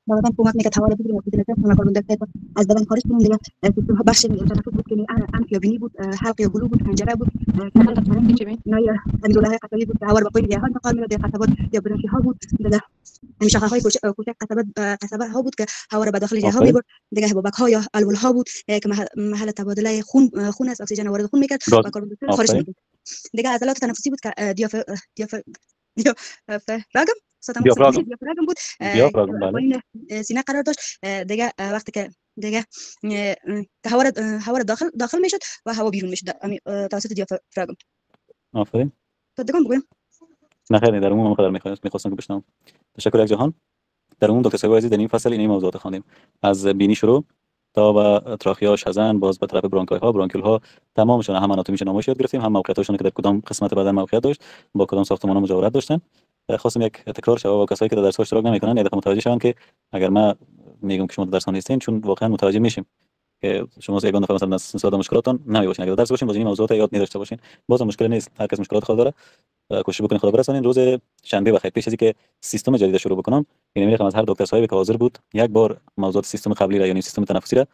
بدن کمک میکنه هوا رو بگیریم و بدون کاربن دی اکساید از بدن خارج کنیم دیگه. سیستم بخش تنفس بود که انفیوبینی بود، حلقه گلو بود، پنجره بود، نای امیدواره قطعی بود، هوا رو به دیگه ها انتقال میداد، قطبات یا برانشی ها بود دیگه. همین شاخه های کوچک قطبات ها بود که هوا رو به داخل جاها میبرد دیگه. حبوبک ها یا الول ها بود که محل تبادله خون است، اکسیژن وارد خون میکرد و کاربن دی اکساید خارج میکرد دیگه. عضلات تنفسی بود که دیافراگم بود، پایین سینه قرار داشت دیگه. وقتی که دیگه هوا داخل میشد و هوا بیرون میشد توسط دیافراگم. آفرین. تو دیگه بگویم؟ نه خیلی در عموم مقدار میخواستم که بشنوم. تشکر یک جهان. در عموم دکتر صاحب عزیز در این فصل این موضوعات خواندیم، از بینی شروع تا به تراخیا، شزن، باز به طرف برانکای ها، برانکیول ها، تمامشون هم آناتومیش نمایش یاد گرفتیم، هم موقعیتاشون که در کدام قسمت بدن موقعیت داشت، با کدام ساختمان مجاورت داشتن. خواستم یک تکرار شه و کسایی که در درس اشتراک نمیکنن یه متوجه شون که اگر ما میگم که شما در درس نیستین، چون واقعا متوجه میشیم که شما یک دفعه مثلا ساده مشکلاتون نمیباشین. اگر درس باشین باز این موضوعات یاد نداشته باشین باز مشکل نیست، هر کس مشکلات خود داره. کوشش بکنین خدا برسونین. روز شنبه بخیر پیش از اینکه سیستم جدید شروع بکنم، یعنی میخوام از هر دکتر صاحبی که حاضر بود یک بار موضوعات سیستم قبلی را، یعنی سیستم تنفسی را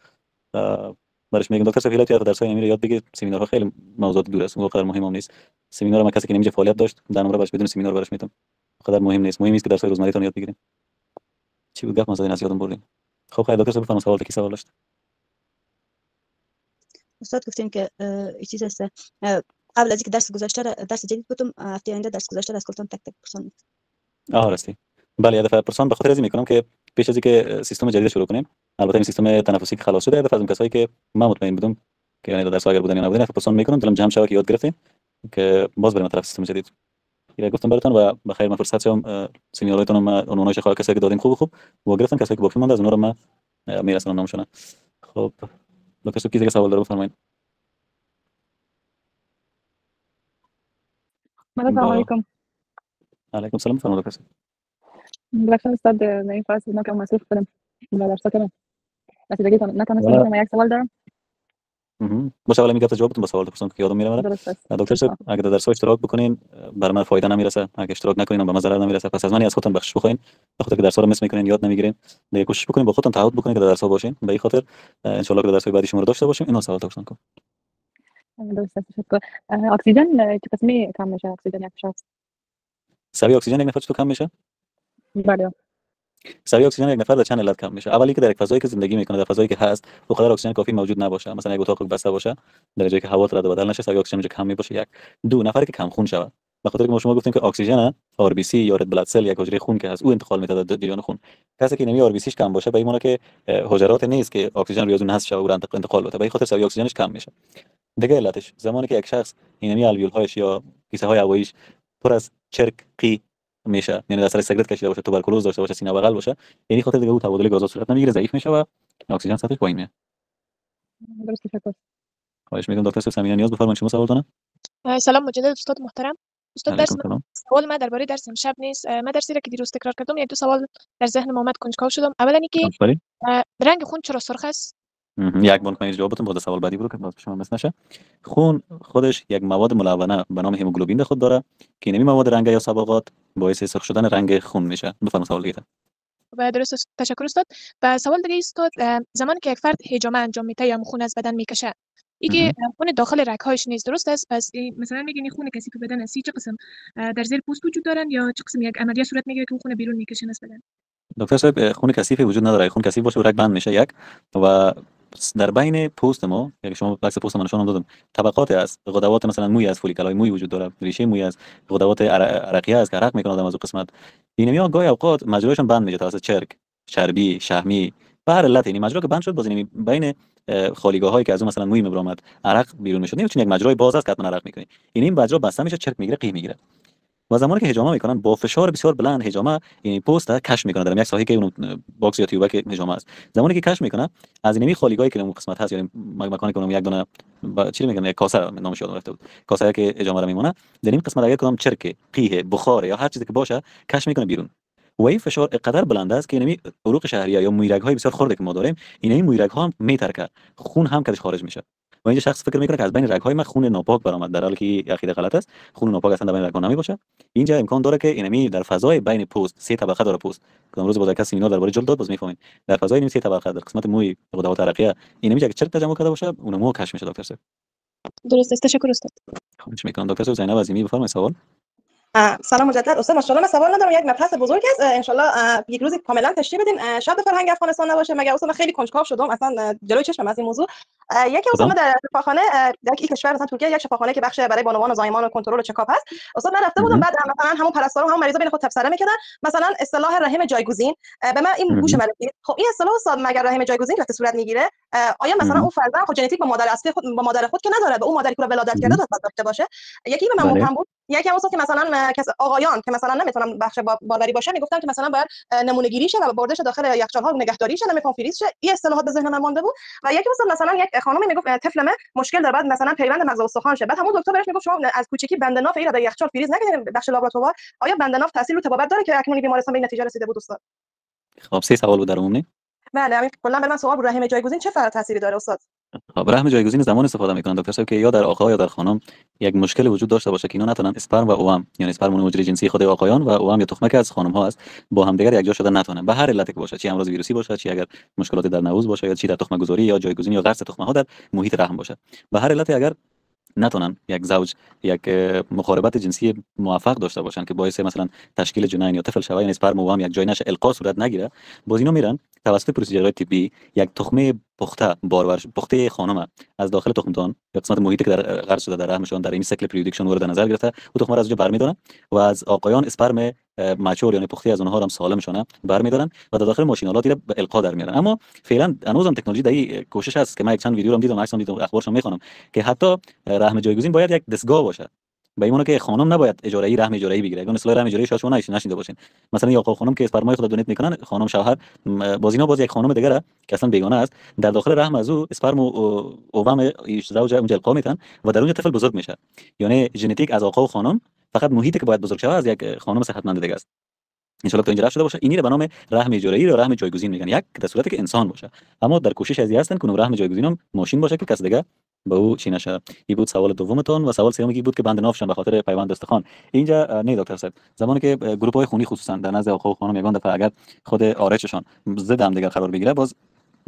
برش میگم دکتر صاحب هیلات یاد درس های میره یاد بگیر. سمینارها خیلی موضوعات دور است، واقعا مهم هم نیست. سمینار ما کسی که نمیشه فعالیت داشت در نمره برش بدون سمینار برش میتونم، خدا مهم نیست. مهم است که درس های روزمره یاد بگیریم. چی بود گفت مثلا از یادم بردیم. خب خیر دکتر صاحب بفرمایید سوال کی سوال داشت؟ استاد گفتیم که چیز است قبل از اینکه درس گذاشته درس جدید بودم، هفته آینده درس گذاشته از کلتون تک تک پرسان. راستی بله یه دفعه پرسان به خاطر ازی میکنم که پیش از اینکه سیستم جدید شروع کنیم، البته این سیستم تنفسی که خلاص شده، یه دفعه از کسایی که ما مطمئن بودم که یعنی درس اگر بودن یا نبودن پرسان میکنم دلم جمع شوه که یاد گرفتیم که باز بریم طرف سیستم جدید. که گفتم براتون و بخیر من فرصت شم سینیورایتون ما عنوانش خواهد کسی که دادیم خوب و گرفتم کسی که باقی مونده از اونها رو من میرسونم نامشون. خب دکتر کی دیگه سوال داره بفرمایید. السلام علیکم. علیکم السلام فرمایید دکتر. بالاخره استاد در این فصل نکردم مصرف کنم درس کنم. رسیدگی نتونستم یک سوال دارم. باشه ولی میگم جوابتون با سوال بپرسم که یادم میره. دکتر صاحب اگه در درس اشتراک بکنین برای من فایده نمیرسه، اگه اشتراک نکنین به من ضرر نمیرسه، پس از من از خودتون بخشش بخواین به خاطر که درس‌ها رو مس میکنین یاد نمیگیرین. دیگه کوشش بکنین با خودتون تعهد بکنین که در درس‌ها باشین، به این خاطر ان شاء الله که درس‌های بعدی شما رو داشته باشیم. اینا سوال داشتن کن. درست تشکر. اکسیژن چه قسمی کم میشه؟ اکسیژن یک شخص سوی اکسیژن یک نفر چطور کم میشه؟ بله. سوی اکسیژن یک نفر در چند علت کم میشه. اولی که در یک فضایی که زندگی میکنه، در فضایی که هست فوق‌العاده اکسیژن کافی موجود نباشه، مثلا یک اتاق بسته باشه در جایی که هوا رد و بدل نشه، سوی اکسیژن کم میشه. یک دو نفری که کم خون شود، به خاطر که ما شما گفتیم که اکسیژن آر بی سی یا رد بلاد سل یک حجره خون که هست او انتقال میده در جریان خون. کسی که نمی آر بی سیش کم باشه به این معنی که حجرات نیست که اکسیژن روی اون هست شود و انتقال بده، به این خاطر سوی اکسیژنش کم میشه. دیگه علتش زمانی که یک شخص اینمی الویول هایش یا کیسه های هواییش پر از چرک قی میشه، یعنی اثر سیگرت کشیده باشه، توبرکلوز داشته باشه، سینه بغل باشه، یعنی خاطر دیگه او تبادل گازها صورت نمیگیره، ضعیف میشه و اکسیژن سطحش پایین میاد. درست تشکر. خواهش میکنم دکتر سمینا نیاز بفرمایید شما سوال دارم. سلام مجدد استاد محترم. استاد درس سلام. سوال ما درباره درس امشب نیست. ما درسی را که دیروز تکرار کردم یک دو سوال در ذهنم اومد کنجکاو شدم. اولا اینکه رنگ خون چرا سرخ است؟ یک بار کنید جوابتون بعد سوال بعدی برو که باز شما مس نشه. خون خودش یک مواد ملونه به نام هموگلوبین خود داره که این مواد رنگ یا صبغات باعث سرخ شدن رنگ خون میشه. بفرمایید سوال دیگه. و درست تشکر استاد. و سوال دیگه استاد، زمانی که یک فرد حجامه انجام میده یا خون از بدن میکشه، اینکه خون داخل رگ‌هایش نیست، درست است؟ پس مثلا میگین خون کثیف بدن است، چه قسم در زیر پوست وجود دارن یا چه قسم یک عملیات صورت میگیره که خون بیرون میکشن از بدن؟ دکتر صاحب خون کثیف وجود نداره. خون کثیف باشه رگ بند میشه یک و در بین پوست ما، یعنی شما عکس پوست من نشون دادم، طبقات است، غدوات مثلا موی از فولیکولای موی وجود داره، ریشه موی از غدوات عرقیه است که عرق میکنه در از قسمت. اینمی گاهی اوقات مجراشون بند میشه توسط چرک، چربی، شحمی، به هر علت. یعنی مجرا که بند شد باز اینمی بین خالیگاه هایی که از اون مثلا موی میبرامد عرق بیرون میشد، نمیتونه یک مجرای باز است که حتما عرق میکنه. این مجرا بسته میشه، چرک میگیره، قی میگیره. و زمانی که حجامه میکنن با فشار بسیار بلند حجامه یعنی پوست کش میکنه در یک ساحه که اون باکس یا تیوبک حجامه است. زمانی که کش میکنه از اینمی خالیگاهی که اون قسمت هست، یعنی مکانی که اون یک دونه چی میگن یک کاسه نامش یادم رفته بود، کاسه که حجامه میمونه در این قسمت اگر کدام چرک، قیه، بخار یا هر چیزی که باشه کش میکنه بیرون. و این فشار قدر بلند است که اینمی عروق شهریه یا مویرگ های بسیار خرد که ما داریم اینمی مویرگ ها هم میترکه، خون هم کدش خارج میشه. و اینجا شخص فکر میکنه که از بین رگ‌های من خون ناپاک برآمد، در حالی که عقیده غلط است. خون ناپاک اصلا در بین رگ‌ها نمیباشه. اینجا امکان داره که اینمی در فضای بین پوست، سه طبقه داره پوست که امروز با کسی سمینار درباره جلد داد باز میفهمین، در فضای اینمی سه طبقه در قسمت موی غدوات عرقیه اینمی که چرک تجمع کرده باشه اون مو کش میشه. دکتر صاحب درست است، تشکر استاد. خواهش میکنم. دکتر صاحب زینب عظیمی بفرمایید سوال. سلام مجدد استاد. ماشاءالله من سوال ندارم، یک مبحث بزرگ است، ان شاء الله یک روز کاملا تشریح بدین. شاید فرهنگ افغانستان نباشه مگر استاد، من خیلی کنجکاو شدم اصلا جلوی چشمم از این موضوع. یکی استاد در شفاخانه در یک کشور مثلا ترکیه یک شفاخانه که بخش برای بانوان و زایمان و کنترل و چکاپ هست، استاد من رفته بودم، بعد مثلا همون پرستارا هم مریضا بین خود تبصره میکردن، مثلا اصطلاح رحم جایگزین به من این گوش رسید. خب این اصطلاح استاد مگر رحم جایگزین که صورت میگیره، آیا مثلا اون فرزند خود ژنتیک با مادر اصلی خود با مادر خود که نداره، به اون مادری که ولادت کرده داشته باشه؟ یکی به من مبهم بود. یکی هم استاد که مثلا آقایان که مثلا نمیتونن بخش باروری باشه میگفتن که مثلا باید نمونه گیری شه و برده شه داخل یخچال ها نگهداری شه، نمیخوام فریز شه. این اصطلاحات به ذهن من مونده بود. و یکی مثلا یک خانمی میگفت طفلمه مشکل داره، بعد مثلا پیوند مغز و استخوان شه، بعد همون دکتر بهش میگفت شما از کوچیکی بند ناف رو در یخچال فریز نکنید بخش لابراتوار. آیا بند ناف تاثیر رو طبابت داره که اکنون بیمارستان به این نتیجه رسیده بود استاد؟ خب سه سوال بود در عموم. بله همین کلا به من سوال بود، رحم جایگزین چه تأثیری داره استاد؟ خب رحم جایگزین زمان استفاده میکنن دکتر صاحب که یا در آقا یا در خانم یک مشکل وجود داشته باشه که اینا نتونن اسپرم و اوام، یعنی اسپرم مجری جنسی خود آقایان و اوام یا تخمک از خانم ها است با هم دیگر یک جا شدن نتونن، به هر علتی که باشه، چه امراض ویروسی باشه، چه اگر مشکلاتی در نوز باشه، یا چی در تخم گذاری یا جایگزین یا قرص تخمه ها در محیط رحم باشه، به هر علتی اگر نتونن یک زوج یک مقاربت جنسی موفق داشته باشن که باعث مثلا تشکیل جنین یا طفل شوه، یعنی اسپرم و اوام یک جای نشه، القا صورت نگیره، باز اینا میرن توسط پروسیجرهای طبی یک تخمه پخته بارور پخته خانم از داخل تخمدان یا قسمت محیطی که در غرس شده در رحمشون در این سیکل پریودیکشن مورد نظر گرفته او تخمه را از اونجا برمی‌دارن و از آقایان اسپرم ماچور یعنی پخته از اونها هم سالمشونه برمی‌دارن و در داخل ماشینالاتی را به القا در میارن. اما فعلا هنوزم تکنولوژی در این کوشش هست که من یک چند ویدیو رو دیدم، عکسام دیدم، اخبارش میخونم که حتی رحم جایگزین باید یک دستگاه باشه به ایمونه که خانم نباید اجاره رحم اجاره بگیره. اگه اصطلاح رحم اجاره شما نشنیده باشین، مثلا یا آقا خانم که اسپرمای خود دونیت میکنن، خانم شوهر باز اینا باز یک خانم دیگه که اصلا بیگانه است، در داخل رحم از او اسپرم و اوام زوج اونجا القا میتن و در اونجا طفل بزرگ میشه. یعنی ژنتیک از آقا و خانم، فقط محیطی که باید بزرگ شود از یک خانم صحتمند دیگه است. ان شاء الله تا اینجا رفت شده باشه. اینی رو به نام رحم اجاره‌ای یا رحم جایگزین میگن، یک در صورتی که انسان باشه، اما در کوشش ازی هستن که رحم جایگزین هم ماشین باشه که کس دیگه به او چی نشه. این بود سوال دومتون. و سوال سومی بود که بند نافشن به خاطر پیوند استخوان. اینجا نه دکتر صاحب، زمانی که گروه های خونی خصوصا در نزد آقا و خانم یگان دفعه اگر خود آرایششان ضد هم دیگر قرار بگیره، باز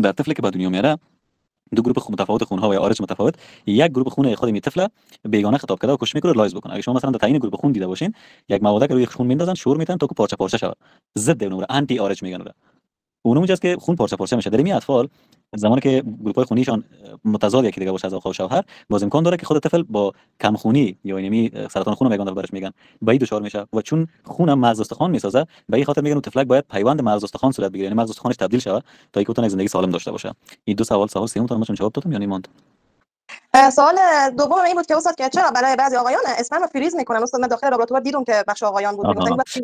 در طفلی که به دنیا میاره دو گروه متفاوت خونها و آرایش متفاوت، یک گروه خون خود می طفل بیگانه خطاب کرده و کش میکنه لایز بکنه. اگه شما مثلا در تعیین گروه خون دیده باشین، یک مواد که روی خون میندازن شور میتن تا که پارچه پارچه شود، ضد اون آنتی آرایش میگن. اونم جاست که خون پارچه پارچه میشه. در این اطفال زمانی که گروهای خونیشان متضاد یکی دیگه باشه از آقا و شوهر، باز امکان داره که خود طفل با کم خونی یا اینمی سرطان خون میگن برش میگن به این دچار میشه. و چون خونم مغز استخوان میسازه، به این خاطر میگن اون طفلک باید پیوند مغز استخوان صورت بگیره، یعنی مغز استخوانش تبدیل شه تا اینکه بتونه زندگی سالم داشته باشه. این دو سوال سوم ما چون جواب دادم یعنی ماند. سوال دوم این بود که استاد که چرا برای بعضی آقایان اسپرم فریز میکنن؟ استاد من داخل لابراتوار دیدم که بخش آقایان بود.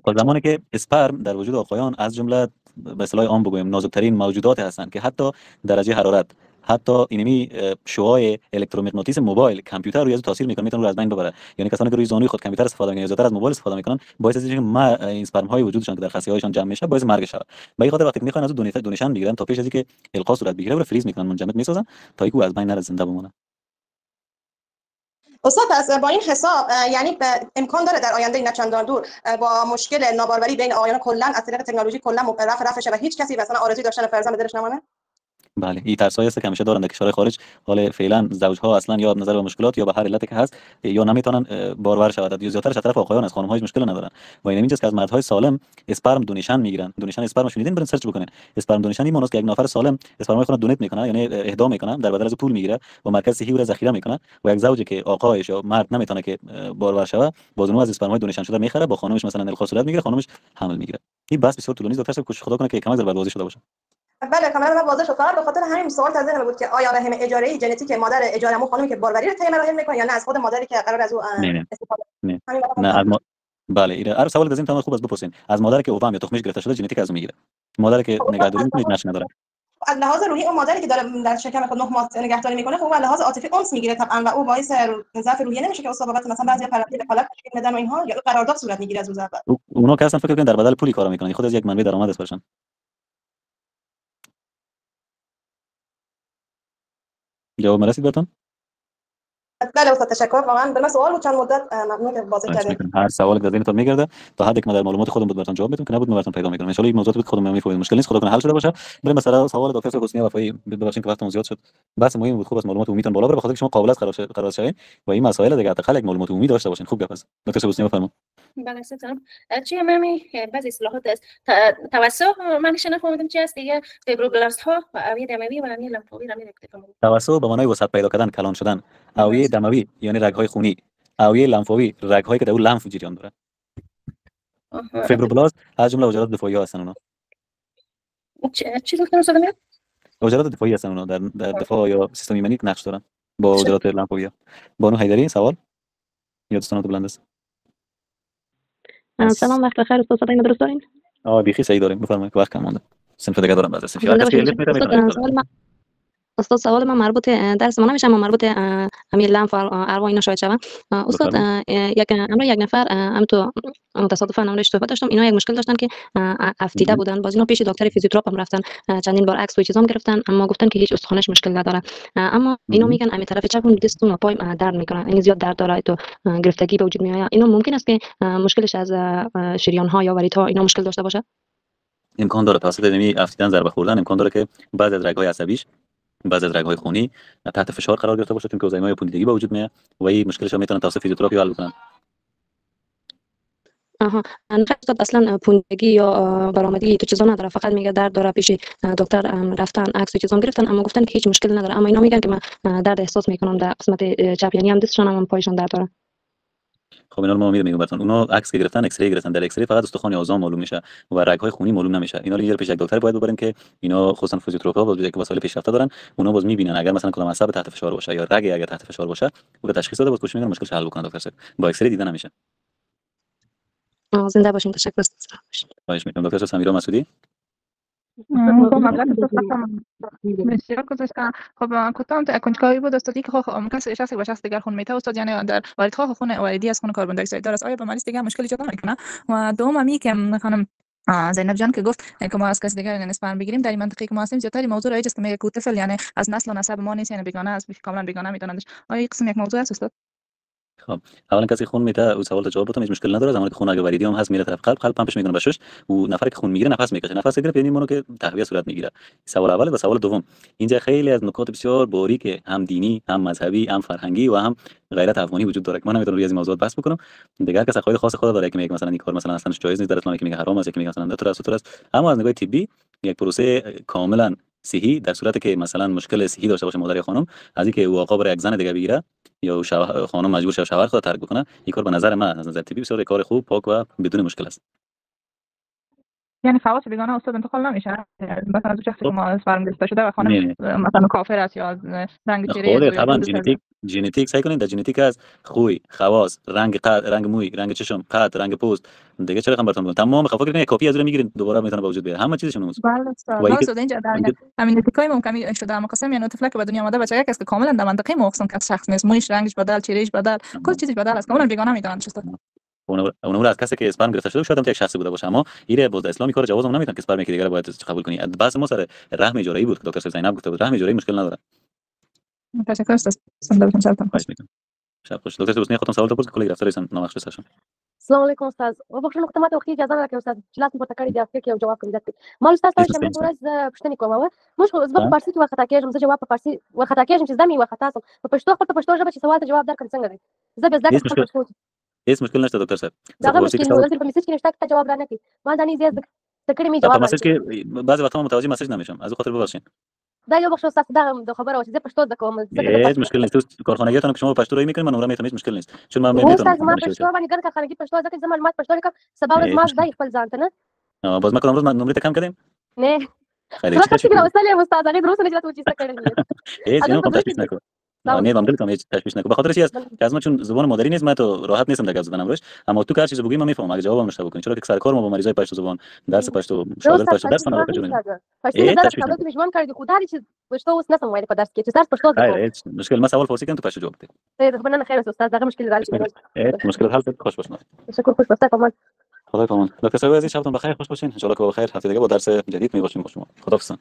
خب زمانی که اسپرم در وجود آقایان از جمله به اصطلاح عام بگویم نازکترین موجودات هستند که حتی درجه حرارت، حتی اینمی شعاع الکترومغناطیس موبایل کامپیوتر روی از تاثیر میکنه، میتونه رو از بین ببره. یعنی کسانی که روی زانوی خود کامپیوتر استفاده میکنن یا زیادتر از موبایل استفاده میکنن، باعث از اینکه ما این اسپرم های وجودشان که در خصیه هایشان جمع میشه باعث مرگ شود. به این خاطر وقتی میخوان از دونیشن بگیرن تا پیش از اینکه القا صورت بگیره رو فریز میکنن، منجمد میسازن تا اینکه از بین نره، زنده بمونه. استاد پس با این حساب یعنی امکان داره در آینده نه چندان دور با مشکل ناباروری بین آقایان کلا از طریق تکنولوژی کلا رفع شه و هیچ کسی مثلا آرزوی داشتن فرزند به دلش نمونه؟ بله، این ترسایی است که همیشه دارن در کشورهای خارج. حال فعلا زوجها اصلا یا نظر به مشکلات یا به هر علتی که هست یا نمیتونن بارور شود، یا زیادترش از طرف آقایان از خانم‌ها هیچ مشکلی ندارن. و این اینجاست که از مردهای سالم اسپرم دونیشن میگیرن. دونیشن اسپرم شنیدین؟ برین سرچ بکنین. اسپرم دونیشن این معناست که یک نفر سالم اسپرم خود دونیت میکنه، یعنی اهدا میکنه، در بدل از پول میگیره و مرکز صحی رو ذخیره میکنه. و یک زوجی که آقایش یا مرد نمیتونه که بارور شود، باز اون از اسپرم دونیشن شده میخره، با خانمش مثلا القا صورت میگیره، خانمش حمل میگیره. این بس بسیار طولانی دکتر صاحب، خدا کنه که کمک در بازی شده باشه. بله کاملا من واضح شد. فقط به خاطر همین سوال از ذهنم بود که آیا رحم اجاره‌ای ژنتیک مادر اجاره‌مو خانمی که باروری رو طی مراحل میکنه یا نه از خود مادری که قرار از او استفاده نه از بله این هر سوال از این تمام خوب است بپرسین. از مادری که اوام یا تخمش گرفته شده ژنتیک از میگیره. مادری که نگهداری میکنه نشه نداره. از لحاظ روحی اون مادری که داره در شکم خود 9 ماه نگهداری میکنه، خب از لحاظ عاطفی اونس میگیره طبعا و او باعث ضعف روحی نمیشه که استاد بابت مثلا بعضی پرونده وکالت میدن و اینها یا قرارداد صورت میگیره از روز اول. اونا که اصلا فکر کنن در بدل پولی کار میکنن، خود از یک منبع درآمد است برشان. جواب مرسید براتون؟ بله استاد تشکر. واقعا به من سوال بود چند مدت، ممنون که واضح کردید. هر سوالی که ذهنتون میگرده تا حدی که من در معلومات خودم بود براتون جواب میدم، که نبود براتون پیدا میکنم. ان شاء الله این موضوعات بود خودم میفهمید، مشکل نیست، خدا کنه حل شده باشه. بریم مثلا سوال دکتر حسینی وفایی، ببخشید که وقتمون زیاد شد. بحث مهم بود، خوب است معلومات عمومی تون بالا بره، بخاطر شما قابل است قرار شوین و این مسائل دیگه حداقل یک معلومات عمومی داشته باشین. خوب گپ است. دکتر حسینی بفرمایید. بله سلام. چی ممی بعضی اصطلاحات است توسع، من نفهمیدم چی است دیگه. فیبروبلاست ها و اویه دموی و اویه لمفاوی را میگفتم. توسع به معنای وسعت پیدا کردن، کلان شدن. اویه دموی یعنی رگ‌های خونی، اویه لمفاوی رگ‌هایی که در اون لمف جریان داره. فیبروبلاست از جمله عضلات دفاعی هستن اونا. چی گفتم استاد میاد؟ عضلات دفاعی هستن اونا، در دفاع یا سیستم ایمنی نقش دارن با عضلات لمفاوی. بانو حیدری سوال یا دوستان بلند است. سلام وقت بخیر استاد، صدای من درست دارین؟ بیخی صحیح داریم، بفرمایید که وقت کم مونده. صنف دیگه دارم بعد از صنف. استاد سوال من مربوط درس ما نمیشه، ما مربوط همین لمف و اروا اینا شاید شوم. استاد یک نفر هم تو تصادفا نمونهش صحبت داشتم، اینا یک مشکل داشتن که افتیده بودن، باز اینا پیش دکتر فیزیوتراپ هم رفتن، چندین بار عکس و چیزام گرفتن، اما گفتن که هیچ استخوانش مشکل نداره. اما اینا میگن همین طرف چپ دستون و پای درد میکنه، این زیاد درد داره، تو گرفتگی به وجود میاد. اینا ممکن است که مشکلش از شریان ها یا وریدها اینا مشکل داشته باشه؟ امکان داره توسط نمی افتیدن ضربه خوردن، امکان داره که بعضی از رگ‌های عصبیش، بعضی از رگ‌های خونی تحت فشار قرار گرفته باشه، چون کوزایما یا پوندگی به وجود میاد و این مشکلش هم میتونه توسط فیزیوتراپی حل کنن. استاد اصلا پوندگی یا برآمدگی تو چیزا نداره، فقط میگه درد داره، پیش دکتر رفتن عکس و چیزام گرفتن، اما گفتن که هیچ مشکل نداره. اما اینا میگن که من درد احساس میکنم در قسمت چپ، یعنی هم دستشون هم پایشون درد داره. خب اینا رو ما میگیم براتون. اونا عکس گرفتن، ایکس ری گرفتن، در ایکس ری فقط استخوان اعضا معلوم میشه و رگ‌های خونی معلوم نمیشه. اینا رو یه پیش یک دکتر باید ببریم که اینا خصوصا فیزیوتراپی باز یک وسایل پیشرفته دارن، اونا باز میبینن اگر مثلا کدام عصب تحت فشار باشه یا رگ اگر تحت فشار باشه، او تشخیص داده باز کوشش میکنن مشکلش حل بکنن دکتر صاحب. با ایکس ری دیده نمیشه. زنده باشین. تشکر استاد. خواهش میکنم. دکتر سمیرا مسعودی. بسیار گذاشتم. خب کدام کنجکاوی بود استادی که ممکن شخصی با شخص دیگر خون میته استاد، یعنی در واردخواه خون واردی از خون کربن دی اکساید داره، آیا به مریض دیگه مشکلی ایجاد نمیکنه؟ و دوم می که خانم زینب جان که گفت که ما از کسی دیگر اسپرم بگیریم، در این منطقه که ما هستیم زیاتر موضوع رایج است که میگه که طفل یعنی از نسل و نسب ما نیست، یعنی بیگانه است، کاملا بیگانه میدونندش. آیا این قسم یک موضوع است استاد؟ خب اولا کسی خون میته او سوال جواب بدم هیچ مشکل نداره. زمانی که خون اگه وریدی هم هست میره طرف قلب پمپش میکنه به شش و نفری که خون میگیره نفس میکشه، نفس میگیره یعنی مونو که تهویه صورت میگیره. سوال اول و سوال دوم اینجا خیلی از نکات بسیار باریک هم دینی هم مذهبی هم فرهنگی و هم غیرت افغانی وجود داره که من نمیتونم روی از این موضوعات بحث بکنم. دیگه کس عقاید خاص خود داره که میگه مثلا این کار مثلا اصلا جایز نیست، در اسلام که میگه حرام است، که میگه مثلا دتر است. اما از نگاه طبی یک پروسه کاملا صحی در صورتی که مثلا مشکل صحی داشته باشه مادر یا خانم، از اینکه او آقا برای یک زن دیگه بگیره یا خانم مجبور شه شوهر خود ترک بکنه، این کار به نظر من از نظر طبی بسیار کار خوب پاک و بدون مشکل است. یعنی خواص بیگانه استاد انتقال نمیشه؟ مثلا از شخصی که ما اسپرم گرفته شده و خانم مثلا کافر است یا رنگ چهره طبعا ژنتیک سعی کنین در ژنتیک از خوی، خواص، رنگ قد، رنگ موی، رنگ چشم، قد، رنگ پوست دیگه چرا براتون میگم تمام خفا کنین کپی از اون میگیرین دوباره میتونه به وجود بیاد همه چیزشون موضوع. بله استاد اینجا در همین ژنتیکای ممکن شده مقاسم، یعنی طفلی که به دنیا آمده بچه‌ای است که کاملا در منطقه مقسم که شخص نیست، مویش رنگش بدل، چهرهش بدل، کل چیزش بدل است، کاملا بیگانه میدونن استاد. اون از کسی که اسپرم گرفته شده شاید هم یک شخصی بوده باشه، اما ایره باز اسلامی کار جواز نمیدن که اسپرم یکی دیگه باید قبول کنی. بحث ما سر رحم اجاره‌ای بود که دکتر زینب گفته بود رحم اجاره‌ای مشکل نداره. تشکر استاد. سلام شب خوش. شب خوش. دکتر حسینی خودتون سوال بپرسید کلی گرفتاریسن نامخصوص هستم. السلام علیکم استاد. وبخښه نو ته ماته وختي اجازه راکړئ استاد چې لاس مې پورته کړی دی او فکر یو جواب کوم ځکه ما استاد ته شمه ورځ پښتني کوم او موږ زه په فارسي کې وخت کېږم زه جواب په فارسي وخت کېږم چې زمي وخت تاسو په پښتو خپل په پښتو ژبه چې سوال ته جواب درکړم څنګه دی زه به زده په پښتو هیڅ مشکل نشته دکتر صاحب. دا مشکل نه په میسج کې نشته ته جواب را نه کی ما دا نه زیات تکړه می جواب په میسج کې بعضی وخت متوجه میسج نمیشم از خاطر ببخشید. دا یو بخښه استاد دا خبره و چې زه پښتو د کوم هیڅ مشکل نیست. کارخانگیتون که شما پښتو رای میکنید من عمره میتونم هیچ مشکل نیست چون من میتونم استاد ما پښتو باندې ګر کارخانگی پښتو ځکه زما معلومات پښتو لیکم سبا ورځ ما ځای خپل ځان ته نه باز ما کدام روز نمره ته کم کردیم نه خیلی څه کوي استاد له استاد هغه دروس نه جاتو چې څه کړی هیڅ نه کوم تشویش نکو نه من دلتم هیچ تشویش نکو بخاطر چی است که از ما چون زبان مادری نیست من تو راحت نیستم در زدنم روش اما تو هر چیزی بگی من میفهمم اگه جوابم نشه بکنی چرا که سر کار ما با مریضای پشتو زبان درس پشتو شاګرد پشتو درس نه راکړو پښتو درس کاوه چې ژوند کړی خو دا چې پښتو اوس نه سم وایي په درس کې چې درس پښتو هیڅ مشکل ما سوال فارسی کوم تو پښتو جواب دی خو نه خیر استاد دا مشکل راځي مشکل حل خوش باشین تشکر خوش باشه پامان خدا پامان دکتر صاحب عزیز شبتون بخیر خوش باشین ان شاء الله که بخیر هفته دیگه با درس جدید میباشیم با شما خداحافظ